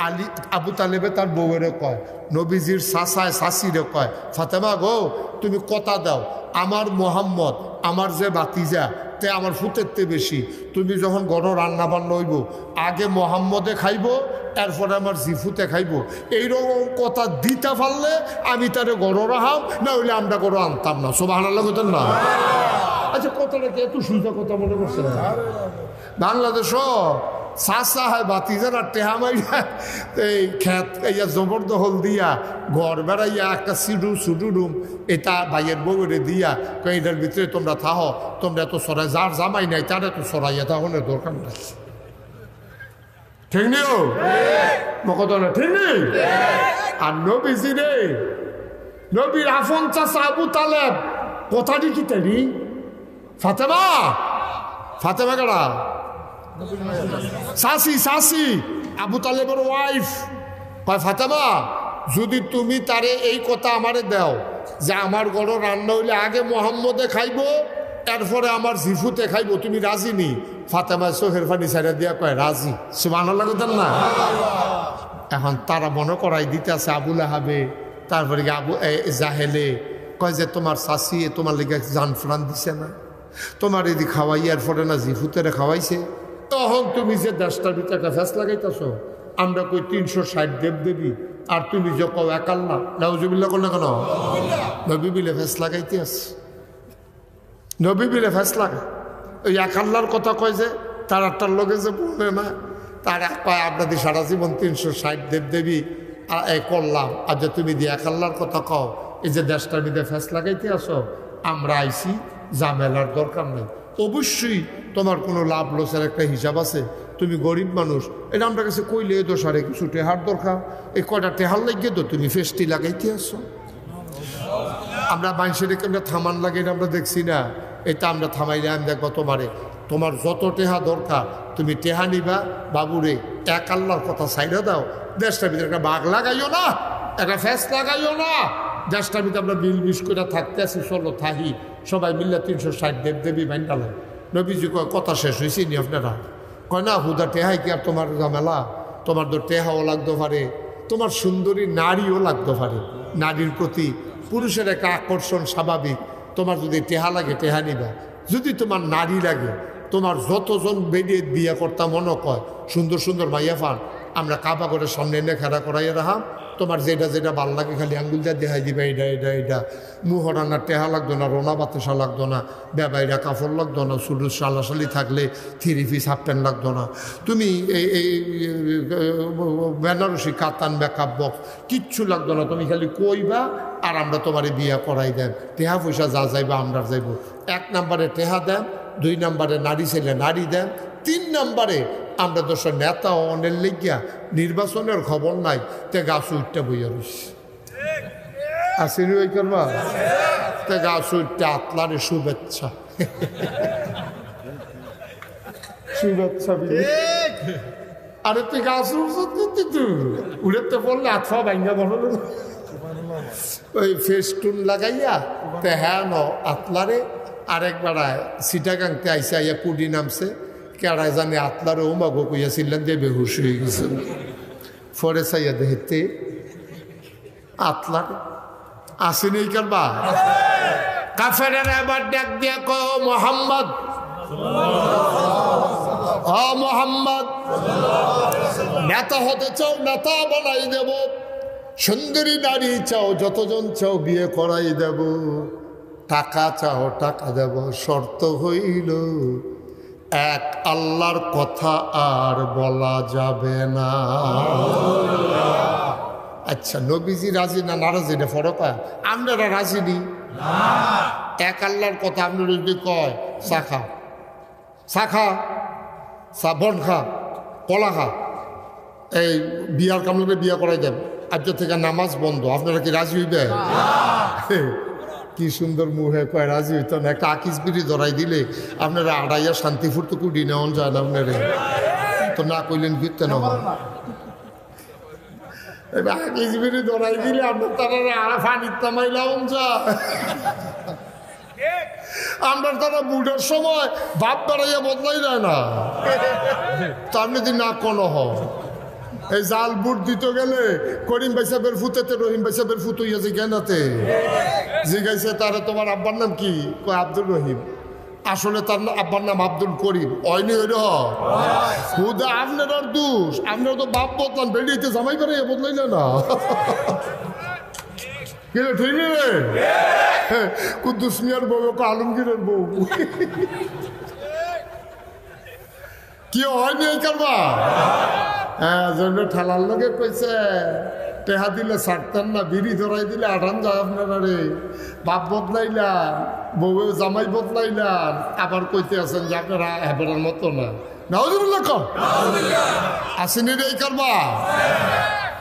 আলী আবু তালেবে তার বউয়েরে কয়, নবীজির শাসায় শাসিরে কয়, ফাতেমা গো তুমি কথা দাও, আমার মোহাম্মদ আমার যে বাতিজা তে আমার ফুতেরতে বেশি, তুমি যখন গণ রান্না বান্না হইব আগে মোহাম্মদে খাইব, এরপরে আমার জিফুতে খাইব, এইরকম কথা দিতে পারলে আমি তারে গড় রাহাম, না হইলে আমরা গড় আনতাম না। সুবহানাল্লাহ বলতেন না? আচ্ছা কথাটা কি এত সুন্দর কথা মনে করছে না? বাংলাদেশ চাষা হয় বাতিজারা টেহা মাইরা এই খেত এই জবরদখল দিয়া ঘর বেড়াইয়া একটা ছুটু রুম এটা ভাইয়ের বউরে দিয়া এটার ভিতরে তোমরা থাহো, তোমরা এত সরাই, যার জামাই নাই তার এত সরাইয়া তাহলে দরকার নাই। ঠিক নেই? কথা না ঠিক নেই? আর নবীজি রে, নবীর আফন চাষা আবু তালেব কথাটি কি তারি? ফাতেমা, ফাতেমা কারা? শাসি, শাসি আবু তালেবের ওয়াইফ কয়, ফাতেমা যদি তুমি তারে এই কথা আমারে দাও যে আমার গড় রান্না হইলে আগে মোহাম্মদে খাইব, এরপরে আমার জিফুতে খাইব, তুমি রাজি নি? ফাতেমা চোখের পানি ছাড়া দিয়া কয় রাজি। সুবহানাল্লাহ লাগতেন না? এখন তারা মনে করাই দিতে আছে আবুল আহাবে, তারপরে আবু জাহেলে কয় যে তোমার শাসি তোমার লেগে জান ফ্রান দিছে না, তোমার এদি খাওয়াই এরপরে না জিফুতেরে খাওয়াইছে, তখন তুমি যে 10টার ভিতরে একটা ফ্যাস লাগাইতেছ, আমরা কই 360 দেব দেবী, আর তুমি যে কও এক আল্লাহ, নাউজুবিল্লাহ করলে কেন? নবী বিলে ফ্যাস লাগাইতে আছে, নবী বিলে ফ্যাস লাগা। ওই এক আল্লাহর কথা কয় যে তার আটটার লোকে যে বলবে না, তারা কয় আপনাদের সারা জীবন 360 দেব দেবী করলাম, আর যে তুমি দিয়ে এক আল্লাহর কথা কও, এই যে 10টার ভিতরে ফ্যাস লাগাইতে আসো, আমরা আইসি, ঝামেলার দরকার নেই। অবশ্যই তোমার কোনো লাভ লসের একটা হিসাব আছে, তুমি গরিব মানুষ, এটা আমরা কাছে কইলে এ দোষ, আরে কিছু টেহার দরকার, এই কয়টা টেহার লাগিয়ে তো তুমি ফেস্টি লাগাইতে আসো। আমরা মানুষের আমরা থামান লাগে, এটা আমরা দেখছি না, এটা আমরা থামাইলে আমি দেখবো তোমারে, তোমার যত টেহা দরকার তুমি টেহা নিবা, বাবুরে এক আল্লাহর কথা সাইডে দাও, 10টার ভিতরে একটা বাঘ লাগাইও না, একটা ফ্যাস লাগাইও না, 10টার ভিতরে আমরা বিল মিস করে থাকতে আসি, চলো থাহি সবাই মিললে 360 দেব দেবী বাইন্ডালেন। নবীজি কয় কথা শেষ হয়েছি নি আপনারা? কয় না, হুদা টেহাই কি আর তোমার ঝামেলা, তোমার তো টেহাও লাগতে পারে, তোমার সুন্দরী নারীও লাগতে পারে, নারীর প্রতি পুরুষের একটা আকর্ষণ স্বাভাবিক, তোমার যদি টেহা লাগে টেহা নিবা, যদি তোমার নারী লাগে, তোমার যতজন বেরিয়ে বিয়ে করতাম মনে কয় সুন্দর সুন্দর মাইয়া ফান, আমরা কাবা করে সামনে এনে খেলা করাইয়া রাখাম, তোমার যেটা যেটা ভাল লাগে খালি আঙ্গুল দিয়ে দেখাই দিবে, এইটা এইটা এইটা মুহরানা টেহা লাগতো না, রোনা বাতাসা লাগতো না, বেবাইরা কাপড় লাগতো না, শুধু সালাসালি থাকলে 3 পিস হাফ প্যান্ট লাগতো না, তুমি এই বেনারসি কাতান মেকআপ বক্স কিচ্ছু লাগতো না, তুমি খালি কইবা আর আমরা তোমার বিয়া করাই দেন, টেহা পয়সা যা যাইবা আমরা যাইব। 1 নম্বরে টেহা দেন, 2 নম্বরে নারী ছেলে নারী দেন, 3 নম্বরে আমরা দোষ নেতা অনের লেগিয়া নির্বাচনের খবর নাই, তে গাছ উঠটা বইয়া রয়েছে আসেনি ওই করবা, তে গাছ উঠতে আতলারে শুভেচ্ছা শুভেচ্ছা। আরে তুই গাছ উঠতে উড়েতে পড়লে আতফা ভাঙ্গা বলো, ওই ফেস্টুন লাগাইয়া তে হ্যাঁ ন আতলারে, আরেকবার সিটাগাংতে আইসে আইয়া পুডি নামছে, কেড়ায় জানে আতলারে ও মাগো কইয়াছিলেন যে বেহুশ হয়ে গেছে, ফরে চাইয়া দেখতে আতলারে আসেনি এই কারবা। কাফেরেরা এবার ডাক দিয়া কয় ও মোহাম্মদ, ও মোহাম্মদ, নেতা হতে চাও নেতা বানাই দেব, সুন্দরী নারী চাও যতজন চাও বিয়ে করাই দেব, টাকা চাও টাকা দেব, শর্ত হইল এক আল্লাহর কথা আর বলা যাবে না। আচ্ছা নবীজি রাজি না নারাজি, না ফরক? আমরা রাজি নি, এক আল্লাহর কথা আপনি যদি কয় চা খা, চা খা, চা বন খা, কলা খা, এই বিয়ার কামলে বিয়া করাই দেন, আজ থেকে নামাজ বন্ধ, আপনারা কি রাজি হইবেন? কি সুন্দর মুহে কয় রাজি হইত না। একটা আকিস বিড়ি ধরাই দিলে আপনারা আড়াইয়া শান্তিপুর তো কুড়ি নেওয়া যায় না, আপনারে তো না কইলেন কীর্তে না হয়। আকিস বিড়ি ধরাই দিলে আপনার তারা আড়া ফানির তামাইলাম যায়। আমরা তারা বুড়ার সময় বাপ বাড়াইয়া বদলাই যায় না, তার যদি না কোনো হয়। এই জাল বুট দিতে গেলে করিম ভাই সাহেবের ফুতেতে রহিম ভাই সাহেবের ফুত হইয়া জিজ্ঞানাতে জিজ্ঞাসা তারা তোমার আব্বার নাম কি? কয় আব্দুল রহিম। আসলে তার আব্বার নাম আব্দুল করিম। অয়নি ওই হুদা আপনার আর দোষ, আপনারা তো বাপ বদলান, বেরিয়েতে জামাই করে বদলাইলে না। কিন্তু ঠিক রে কুদ্দুস মিয়ার বউ আলমগীরের বউ কি হয়নি এই কারবা? হ্যাঁ জন্য ঠেলার লোকে কইছে টেহা দিলে ছাড়তেন না, বিড়ি ধরাই দিলে আরাম যায় আপনারা রে। বাপ বদলাইলাম, বউ জামাই বদলাইলাম, আবার কইতে আছেন যে আপনারা হেবের মতো না। নাউজুবিল্লাহ কম আসেনি রে এই কারবা?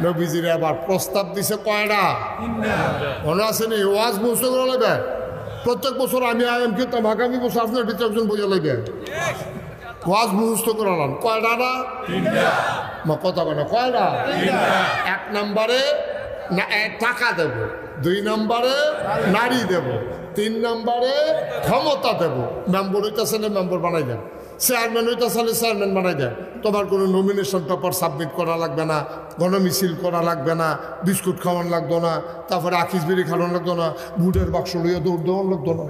নবীজির আবার প্রস্তাব দিছে কয়টা? মনে আসেনি? ওয়াজ মুস্ত করে লাগবে প্রত্যেক বছর। আমি আয়াম কিন্তু আগামী বছর আপনার ভিতরে একজন বোঝা লাগবে। ওয়াজ মুখস্থ করালাম কয়টা না? কথা বলে কয়টা? 1 নম্বরে টাকা দেব, 2 নম্বরে নারী দেব, 3 নম্বরে ক্ষমতা দেব। মেম্বার হইতেছে না মেম্বার বানাই দেন, চেয়ারম্যান হইতেছে চেয়ারম্যান বানাই দেন। তোমার কোনো নমিনেশন পেপার সাবমিট করা লাগবে না, গণমিছিল করা লাগবে না, বিস্কুট খাওয়ান লাগতো না, তারপরে আকিস বিড়ি খাওয়ান লাগতো না, বুটের বাক্স লইয়া দৌড় দেওয়ান লাগতো না।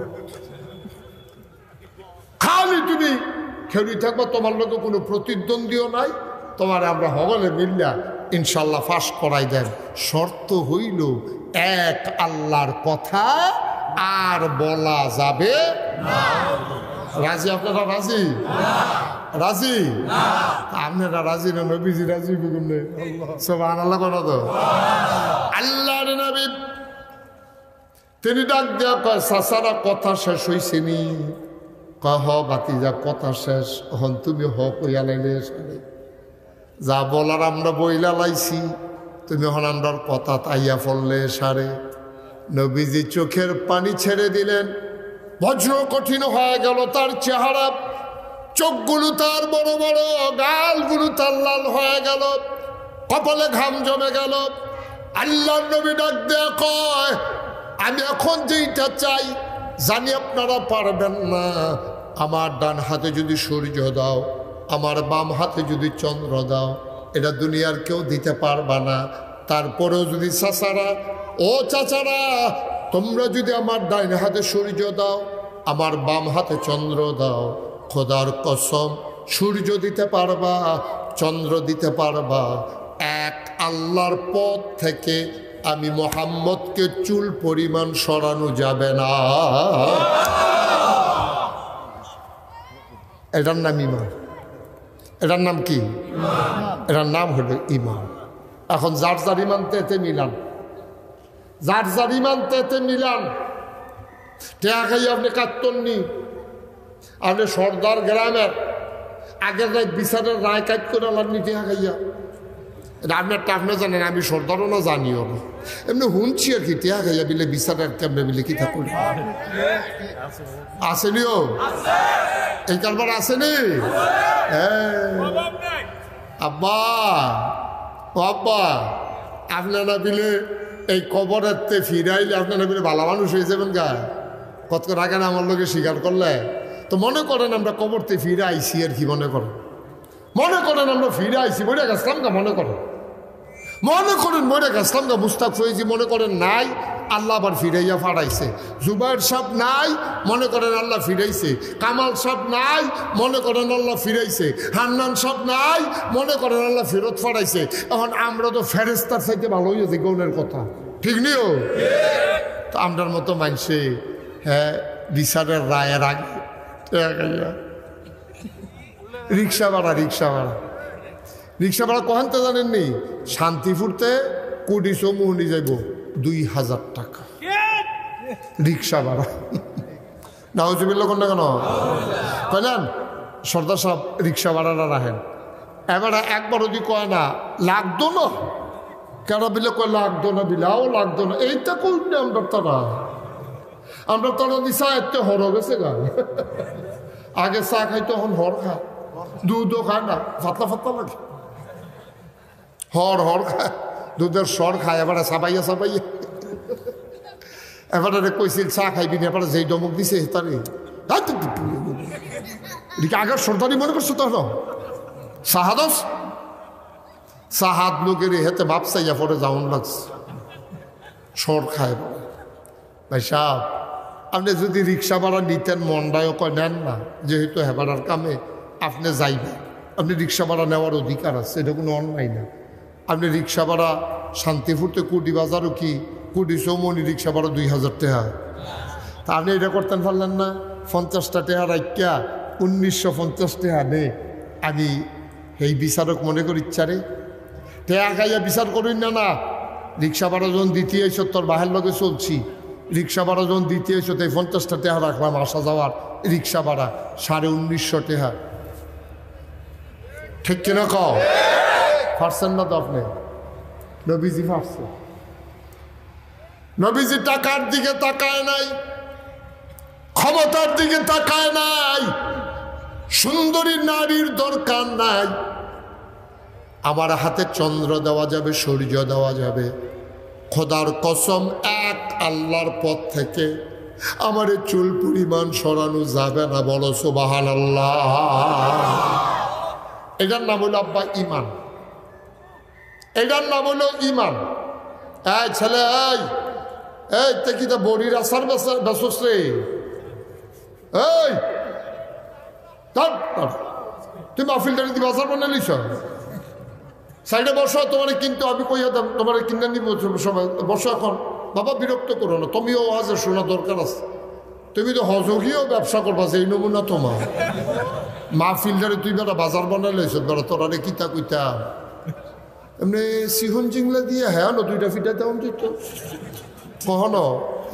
খালি তুমি খেলি থাকবো, তোমার লোকে কোনো প্রতিদ্বন্দ্বীও নাই। তোমার আমরা হগলে মিল্লা ইনশাল্লাহ ফাঁস করাই দেন। শর্ত হইল এক আল্লাহর কথা আর বলা যাবে না। রাজি? আপনারা রাজি? রাজি? আপনারা রাজি না? নবীজি রাজি? সুবহানাল্লাহ করা তো আল্লাহর নবী তিনি ডাক দেওয়া কয় চাচারা কথা শেষ হইছেনি? কহ বাতিজা কথা শেষ, হন তুমি হক হইয়া লাইলে যা বলার আমরা বইলা লাইছি, তুমি হন আমরার কথা তাইয়া ফললে সারে। নবীজি চোখের পানি ছেড়ে দিলেন, বজ্র কঠিন হয়ে গেল তার চেহারা, চোখগুলো তার বড় বড়, গালগুলো তার লাল হয়ে গেল, কপালে ঘাম জমে গেল। আল্লাহর নবী ডাক দেয়া কয় আমি এখন যেইটা চাই জানি আপনারা পারবেন না। আমার ডান হাতে যদি সূর্য দাও, আমার বাম হাতে যদি চন্দ্র দাও, এটা দুনিয়ার কেউ দিতে পারবা না। তারপরেও যদি চাচারা, ও চাচারা, তোমরা যদি আমার ডাইন হাতে সূর্য দাও, আমার বাম হাতে চন্দ্র দাও, খোদার কসম সূর্য দিতে পারবা, চন্দ্র দিতে পারবা, এক আল্লাহর পথ থেকে আমি মুহাম্মদকে চুল পরিমাণ সরানো যাবে না। এটার নাম ঈমান। এটার নাম কি? এটার নাম হলো ঈমান। এখন যার যার ঈমান তেতে মিলান, যার যার ঈমান তেতে মিলান। টেয়া খাই আপনি কাটতননি, আপনি সর্দার গ্রামের আগের রাত বিচারের রায় কাট করে আলামনি টেয়া খাইয়া। আপনারটা আপনি জানেন, আমি সর্দারও না জানিও না, এমনি শুনছি আর কি। টেয়া খাইয়া বিলে বিচারের কেমনে বিলে কি থাকুন আসেনিও এই কারবার আসেনি। আব্বা ও আব্বা, আপনারা বিলে এই কবরেতে ফিরাইলে আপনারা বিলে ভালো মানুষ হয়ে যাবেন গা। কত রাখে না আমার লোকে স্বীকার করলে তো মনে করেন আমরা কবরতে ফিরে আইসি আর কি। মনে করেন, মনে করেন আমরা ফিরে আইসি, বইটা গেছিলাম গা। মনে করেন, মনে করেন বইটা গেছিলাম গা। মুস্তাক ফৈজি মনে করেন নাই, আল্লাহ আবার ফিরাইয়া ফাড়াইছে। জুবাইর সাহেব নাই, মনে করেন আল্লাহ ফিরাইছে। কামাল সাহেব নাই, মনে করেন আল্লাহ ফিরাইছে। হান্নান সাহেব নাই, মনে করেন আল্লাহ ফেরত ফাড়াইছে। এখন আমরা তো ফেরেস্তার চাইতে ভালো হয়েছে গৌনের কথা, ঠিক নিও তো আমরার মতো মানছে। হ্যাঁ, বিচারের রায়ের আগে রিক্সা ভাড়া, রিক্সা ভাড়া, রিক্সা ভাড়া কহানতে জানেননি? শান্তিপুরতে কুড়ি সমুহনি যাইব 2000 টাকা রিক্সা ভাড়া। নাউজুবিল্লাহ কোন না কেন কইলেন সর্দার সাহেব রিক্সা ভাড়াটা রাখেন এবার একবার ওদি কয় না লাগতো না কেন বিলে কয় লাগতো না বিলাও লাগতো না এইটা করবে আমরা তারা দিশা এতে হর গেছে গা আগে চা খাই তখন হর খায় দুধও খায় না ফাতলা ফাতলা লাগে হর খায় দুধের সর খায় এবারে সাবাইয়া এবারে কইছিল চা খাইবি না এবারে যেই দমক দিছে তারে আগের সর্দারি মনে করছো তো সাহাদস সাহাদ লোকের হেতে বাপ চাইয়া পরে যাওন লাগছে সর খায় ভাই সাহ আপনি যদি রিক্সা ভাড়া নিতেন মন্ডায়ও কয় নেন না যেহেতু হেবাড়ার কামে আপনি যাইবেন আপনি রিক্সা ভাড়া নেওয়ার অধিকার আছে এটা কোনো অন্যায় না আপনি রিক্সা ভাড়া শান্তিপুরতে কুটি বাজারও কি কুটি চৌমনি রিক্সা ভাড়া 2000 টাকা তা আপনি এটা করতেন পারলেন না 50টা টাকা রাখিয়া 1950 টাকা নে আমি এই বিচারক মনে করি ইচ্ছারে টেয়া খাইয়া বিচার করি না রিক্সা ভাড়া যখন দিতে এসো তোর বাহের লগে চলছি রিক্সা ভাড়া যখন দিতে এসো তাই 50টা টাকা রাখলাম আসা যাওয়ার রিক্সা ভাড়া 1950 টাকা ঠিক কিনা কও পারছেন না তো আপনি নবীজি পারছে নবীজি টাকার দিকে তাকায় নাই ক্ষমতার দিকে তাকায় নাই সুন্দরী নারীর দরকার নাই আমার হাতে চন্দ্র দেওয়া যাবে সূর্য দেওয়া যাবে খোদার কসম এক আল্লাহর পথ থেকে আমার চুল পরিমাণ সরানো যাবে না বলো সুবহানাল্লাহ এটার নাম হলো আব্বা ইমান এটার নাম হলো ইমান এই ছেলে এই তে কি তা বড়ির আসার বেসস রে এই তুই মাহফিলদারি দিবা আসার বানাই লিছ সাইডে বসো তোমার কিন্তু আমি কইয়া দাম তোমার কিনে নিব সবাই বসো এখন বাবা বিরক্ত করো না তুমিও ওয়াজে শোনা দরকার আছে তুমি তো হজগিও ব্যবসা করবা সেই নমুনা তোমার মাহফিলদারি তুই বেটা বাজার বানাই লইছ বেটা তোরা রে কিতা কইতা এমনি সিহন জিংলা দিয়ে হ্যাঁ না 2টা ফিটা তেমন দিত কখনো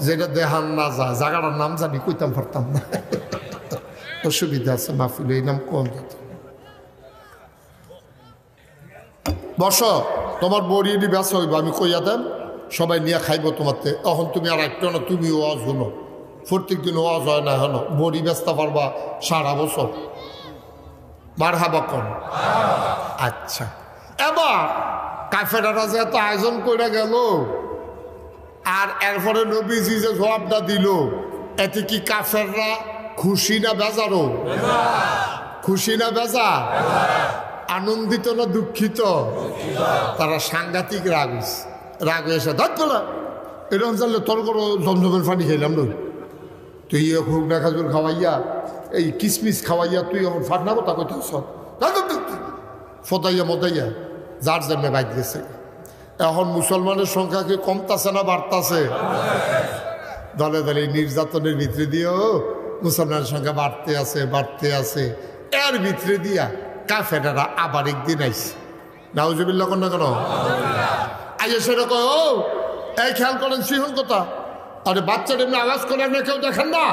যেটা দেহান না যায় জায়গাটার নাম জানি কইতাম পারতাম না অসুবিধা আছে মাহফিল এই নাম কম দিত বস তোমার বড়িয়ে দি ব্যবসা হইব আমি কইয়া দেন সবাই নিয়ে খাইব তোমারতে তখন তুমি আর একটা না তুমি ওয়াজ হলো প্রত্যেক দিন ওয়াজ হয় না হলো বড়ি ব্যস্ত পারবা সারা বছর মারহাবা কোন আচ্ছা এবার কাফেরারা যে এত আয়োজন করে গেল আর এরপরে নবীজি যে জবাবটা দিল এতে কি কাফেররা খুশি না বেজারো খুশি না বেজা আনন্দিত না দুঃখিত তারা সাংঘাতিক রাগ এসে ধর তোলা এরকম চাইলে তোর করো জমজমের পানি খেলাম নই তুই খুব না খাজুর খাওয়াইয়া এই কিসমিস খাওয়াইয়া তুই এখন ফাটনা কথা কইতে সব ফতাইয়া মতাইয়া যার জন্যে বাইক গেছে এখন মুসলমানের সংখ্যা কি কমতাছে না বাড়তাছে দলে দলে নির্যাতনের ভিতরে দিয়েও মুসলমানের সংখ্যা বাড়তে আছে এর ভিতরে দিয়া কাফেরারা আবার একদিন আইছে নাউজুবিল্লাহ কোন না কেন আইয়া সেটা কয় ও এই খেয়াল করেন সিহন কথা আরে বাচ্চাটা এমনি আওয়াজ করে আপনি কেউ দেখেন না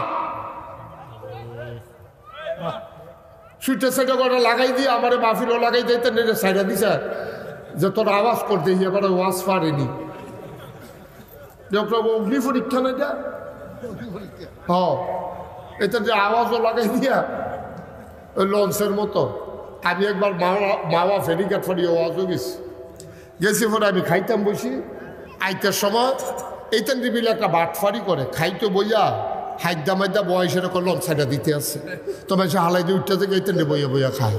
সুইটে সেটা করে লাগাই দিয়ে আমার মাহফিলও লাগাই দিতে নেড়ে সাইডা দিছে যে তোর আওয়াজ করতে এবার ওয়াজ পারেনি অগ্নি পরীক্ষা না এটা হ্যাঁ এটা যে আওয়াজও লাগাই দিয়া ওই লঞ্চের মতো আমি একবার মাওয়া ফেরিঘাট ফাড়িয়ে ওয়াজও গেছি পরে আমি খাইতাম বসি আইতার সময় এইটান রিবিল একটা বাটফারি করে খাইতে বইয়া হাইদা মাইদা বয়সের লঞ্চ সাইডা দিতে আছে তবে সে হালাই দিয়ে উঠতে থেকে এইটান বইয়া খায়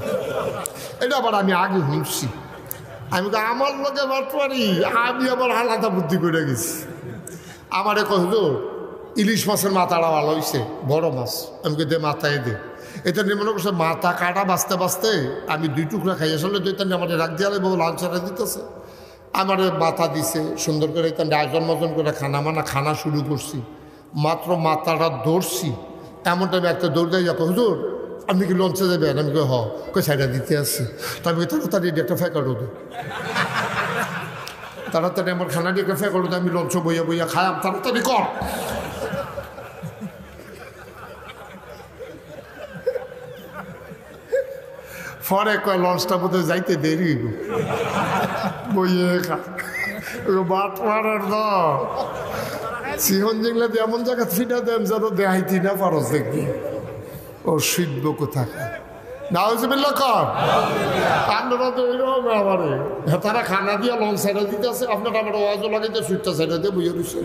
এটা আবার আমি আগে শুনছি আমি তো আমার লোকে বাটফারি আমি আবার আলাদা বুদ্ধি করে গেছি আমারে কহলো ইলিশ মাছের মাথাটা ভালো হয়েছে বড় মাছ আমি দে মাথায় দে এটা নিয়ে মনে করছে মাথা কাটা বাঁচতে আমি 2 টুকরা খাই আসলে দুইটা আমার রাখ দিয়ে বহু লাঞ্চারা দিতেছে আমার মাথা দিছে সুন্দর করে এটা আয়োজন মজন করে খানা শুরু করছি মাত্র মাথাটা ধরছি এমন টাইমে একটা দৌড় দেয় যাবো হুজুর আপনি কি লঞ্চে যাবেন আমি কই সাইডা দিতে আসছি তো আমি তাড়াতাড়ি একটা ফেঁকার দে তাড়াতাড়ি আমার খানাটি একটা ফেঁকার দে আমি লঞ্চ বইয়া খাইলাম তাড়াতাড়ি কর পরে কয় লঞ্চটা বোধ যাইতে দেরি হইব বইয়ে বাট মারার দল সিহন যেগুলা এমন জায়গা ফিটা দেন যেন দেখাইতি না পারস দেখবি ও শিখব কোথায় নাউজুবিল্লাহ কর আপনারা তো ওইরকম আমারে তারা খানা দিয়া লঞ্চ সাইডে দিতে আছে আপনারা আমার আওয়াজও লাগাইতে সুইটটা সাইডে দিয়ে বুঝে দিচ্ছে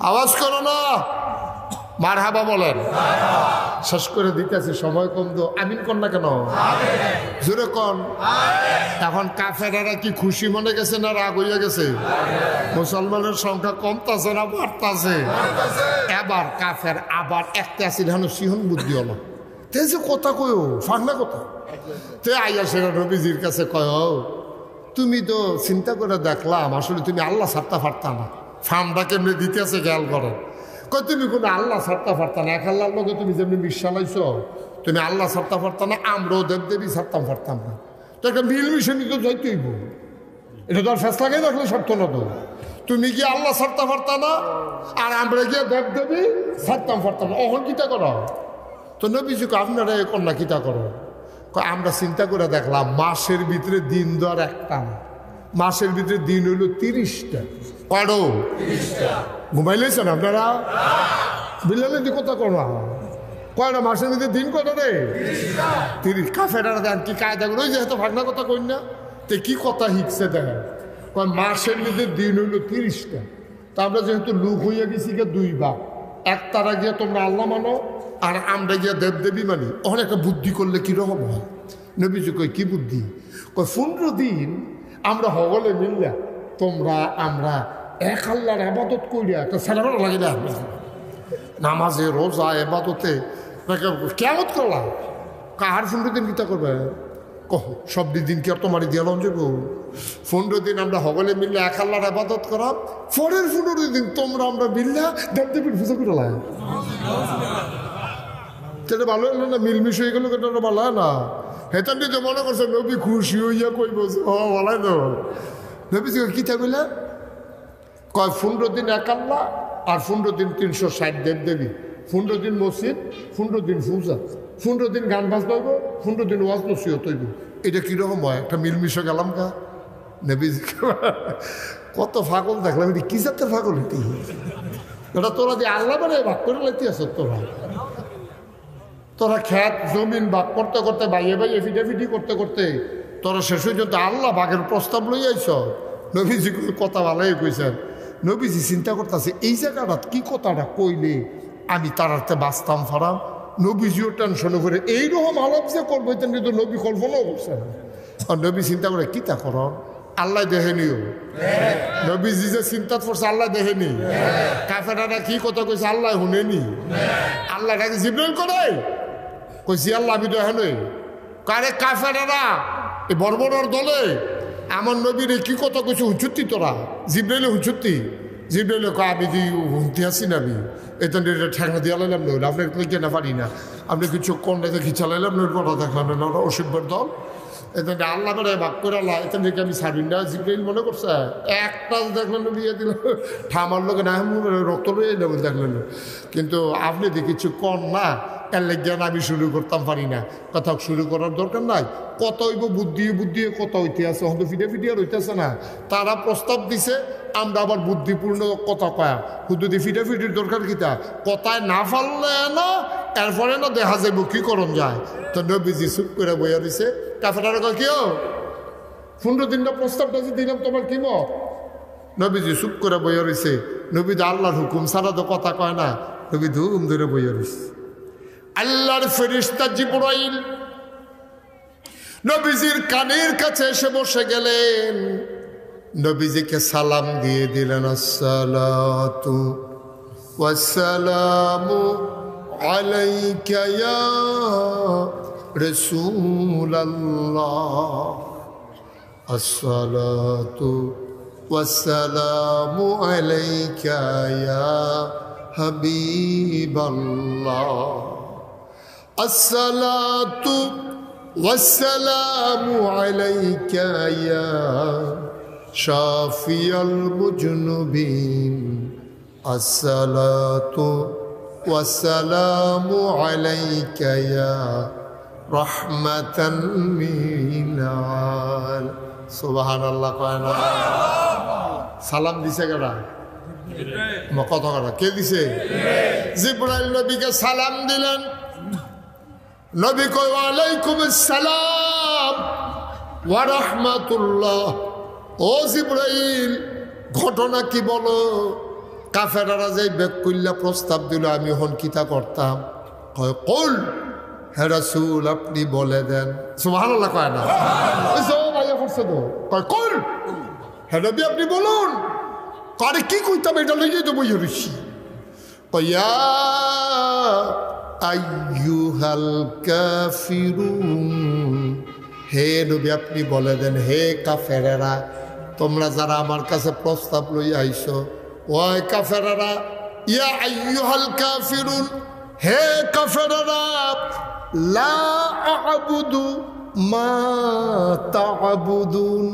আওয়াজ করো না মার হাবা বলেন শেষ করে দিতেছে সময় কম তো আমিন কর না কেন জোরে কন এখন কাফেরারা কি খুশি মনে গেছে না রাগ হইয়া গেছে মুসলমানের সংখ্যা কমতাছে না বাড়তাছে এবার কাফের আবার একটা আসিল হেন সিহন বুদ্ধি হলো তে যে কথা কয়ও ফাঁকনা কথা তে আইয়া সেরা নবীজির কাছে কয় তুমি তো চিন্তা করে দেখলাম আসলে তুমি আল্লাহ ছাড়তে পারতা না ফার্মটা কেমনি দিতেছে খেয়াল করো কয় তুমি কোনো আল্লাহ ছাড়তে পারতা না এক আল্লাহর লোকে তুমি যেমনি মিশালাইছ তুমি আল্লাহ ছাড়তে পারতা না আমরাও দেবদেবী ছাড়তাম পারতাম না তো একটা মিল মিশনি তো যাইতেইব এটা তো আর ফেসলাকে দেখলে সত্য না তো তুমি কি আল্লাহ ছাড়তে পারতা না আর আমরা গিয়ে দেবদেবী ছাড়তাম পারতাম না অহন কিতা করো তো নবীজি আপনারা এ কন্যা কিতা করো আমরা চিন্তা করে দেখলাম মাসের ভিতরে দিন দর একটা না মাসের ভিতরে দিন হইল 30টা কয়ডো ঘুমাইলেছেন আপনারা বিল্লালে দি কথা করো কয়টা মাসের ভিতরে দিন কয়টা রে 30 কাফেরা দেন কি কায়দা করে ওই যেহেতু ভাগনা কথা কই না তে কি কথা হিকছে দেখেন কয় মাসের ভিতরে দিন হইল 30টা তা আমরা যেহেতু লোক হইয়া গেছি গিয়ে 2 ভাগ এক তারা গিয়ে তোমরা আল্লাহ মানো আর আমরা গিয়া দেবদেবী মানি ওখানে একটা বুদ্ধি করলে কীরকম হয় নবীজি কই কি বুদ্ধি কয় 15 দিন আমরা হগলে মিললা তোমরা আমরা এক আল্লাহর আবাদত করিয়া একটা সেলাবার লাগে না নামাজে রোজা এবাদতে কেমত করলাম কাহার 15 দিন কিতা করবে কহ সব দিন কি আর তোমারই দিয়া লন যাব 15 দিন আমরা হগলে মিললে এক আল্লাহর আবাদত করাম পরের 15 দিন তোমরা আমরা মিললা দেবদেবীর পুজো করলাম সেটা ভালো হলো না মিলমিশ হয়ে গেল কেটে ভালো হয় না হেতান তো মনে করছে নবী খুশি হইয়া কই বলছে ও ভালাই তো নবী কি থাকলে কয় 15 দিন এক আল্লাহ আর 15 দিন 360 দেবদেবী 15 দিন মসজিদ 15 দিন পূজা 15 দিন গান বাজনা হইব 15 দিন ওয়াজ নসিহত হইব এটা কীরকম হয় একটা মিলমিশে গেলাম কা নবী কত ফাগল দেখলাম এটি কি জাতের ফাগল এটি এটা তোরা দিয়ে আল্লাহ মানে ভাগ করে লাইতে আস তোরা খ্যাত জমিন ভাগ করতে করতে বাইয়ে বাইয়ে ফিটাফিটি করতে করতে তোরা শেষ পর্যন্ত আল্লাহ ভাগের প্রস্তাব লই আইস নবীজি কথা ভালোই কইছেন নবীজি চিন্তা করতেছে এই জায়গাটা কি কথাটা কইলে আমি তারাতে বাঁচতাম ফারাম নবীজিও টেনশনে করে এইরকম আলাপ যে করবো এটা কিন্তু নবী কল্পনাও করছেন আর নবী চিন্তা করে কি তা কর আল্লাহ দেখেনিও নবীজি যে চিন্তা করছে আল্লাহ দেখেনি কাফেরারা কি কথা কইছে আল্লাহ শুনেনি আল্লাহ ডাকে জিব্রাইল করে কইছি আল্লাহ আমি তো এখন কারে কাফেরারা এই বর্বরের দলে আমার নবীর কি কথা কইছে হুঁচুত্তি তোরা জিব্রাইলে হুঁচুত্তি জিব্রাইলে কয় আমি দি হুঁতি আসি না আমি এটা ঠেঙা দিয়ে লাইলাম নইলে আপনি লিখে না পারি না আপনি কিছু কন্যাতে খিচা লাইলাম নইল কথা দেখলাম না ওরা অসভ্যের দল এটা আল্লাহ করে ভাগ করে আল্লাহ এটা দেখে আমি ছাড়ি না জিব্রাইল মনে করছে একটা দেখলেন বিয়ে দিল ঠামার লোকে না রক্ত লইয়ে নেবেন দেখলেন কিন্তু আপনি দি কিছু কন না এর লেগে আমি শুরু করতাম পারি না কথা শুরু করার দরকার নাই কত হইব বুদ্ধি বুদ্ধি কত হইতে আছে হয়তো ফিটে ফিটে আর হইতেছে না তারা প্রস্তাব দিছে আমরা আবার বুদ্ধিপূর্ণ কথা কয়া হুদুদি ফিটে ফিটির দরকার কিতা কথায় না ফাললে না এরপরে না দেখা যাইব কি করণ যায় তো নবীজি চুপ করে বইয়া দিছে কাফেরারা কয় কেউ 15 দিনটা প্রস্তাবটা যে দিলাম তোমার কি মত নবীজি চুপ করে বইয়া রইছে নবী আল্লাহর হুকুম ছাড়া তো কথা কয় না নবী ধুম ধরে বইয়া রইছে আল্লাহর ফেরেশতা জিবরাইল নবীজির কানের কাছে এসে বসে গেলেন নবীজিকে সালাম দিয়ে দিলেন আসসালাতু ওয়াসসালামু আলাইকা ইয়া রাসূলুল্লাহ আসসালাতু ওয়াসসালামু আলাইকা ইয়া হাবিবাল্লাহ আসসালাতু ওয়াসসালামু আলাইকা ইয়া শাফিয়াল মুজনুবিন আসসালাতু ওয়াসসালামু আলাইকা ইয়া রহমাতান মিনাল আলামিন। সুবহানাল্লাহ কয় না? সালাম দিছে কেডা? কত কথা কে দিছে? জিবরাইল নবীকে সালাম দিলেন। নবী কয় ওয়ালাইকুম আসসালাম ওয়া রাহমাতুল্লাহ। ও জিবরাইল, ঘটনা কি বলো? কাফেরারা যাই বেক কইলা প্রস্তাব দিল, আমি হন কিতা করতাম? কয় কুল, হে রাসূল আপনি বলে দেন। সুবহানাল্লাহ কয় না? ভাইয়া করছে তো, কয় কুল, হে নবী আপনি বলুন। আরে কি কইতাম, এটা লইয়ে তো বই রইছি। কয়া আইয়ুহাল কাফিরুন, হে নবী আপনি বলে দেন, হে কাফেরেরা, তোমরা যারা আমার কাছে প্রস্তাব লইয়া আইছো, ওই কাফেরেরা, ইয়া আইয়ুহাল কাফিরুন, হে কাফেরেরা, লা আ'বুদু মা তা'বুদুন,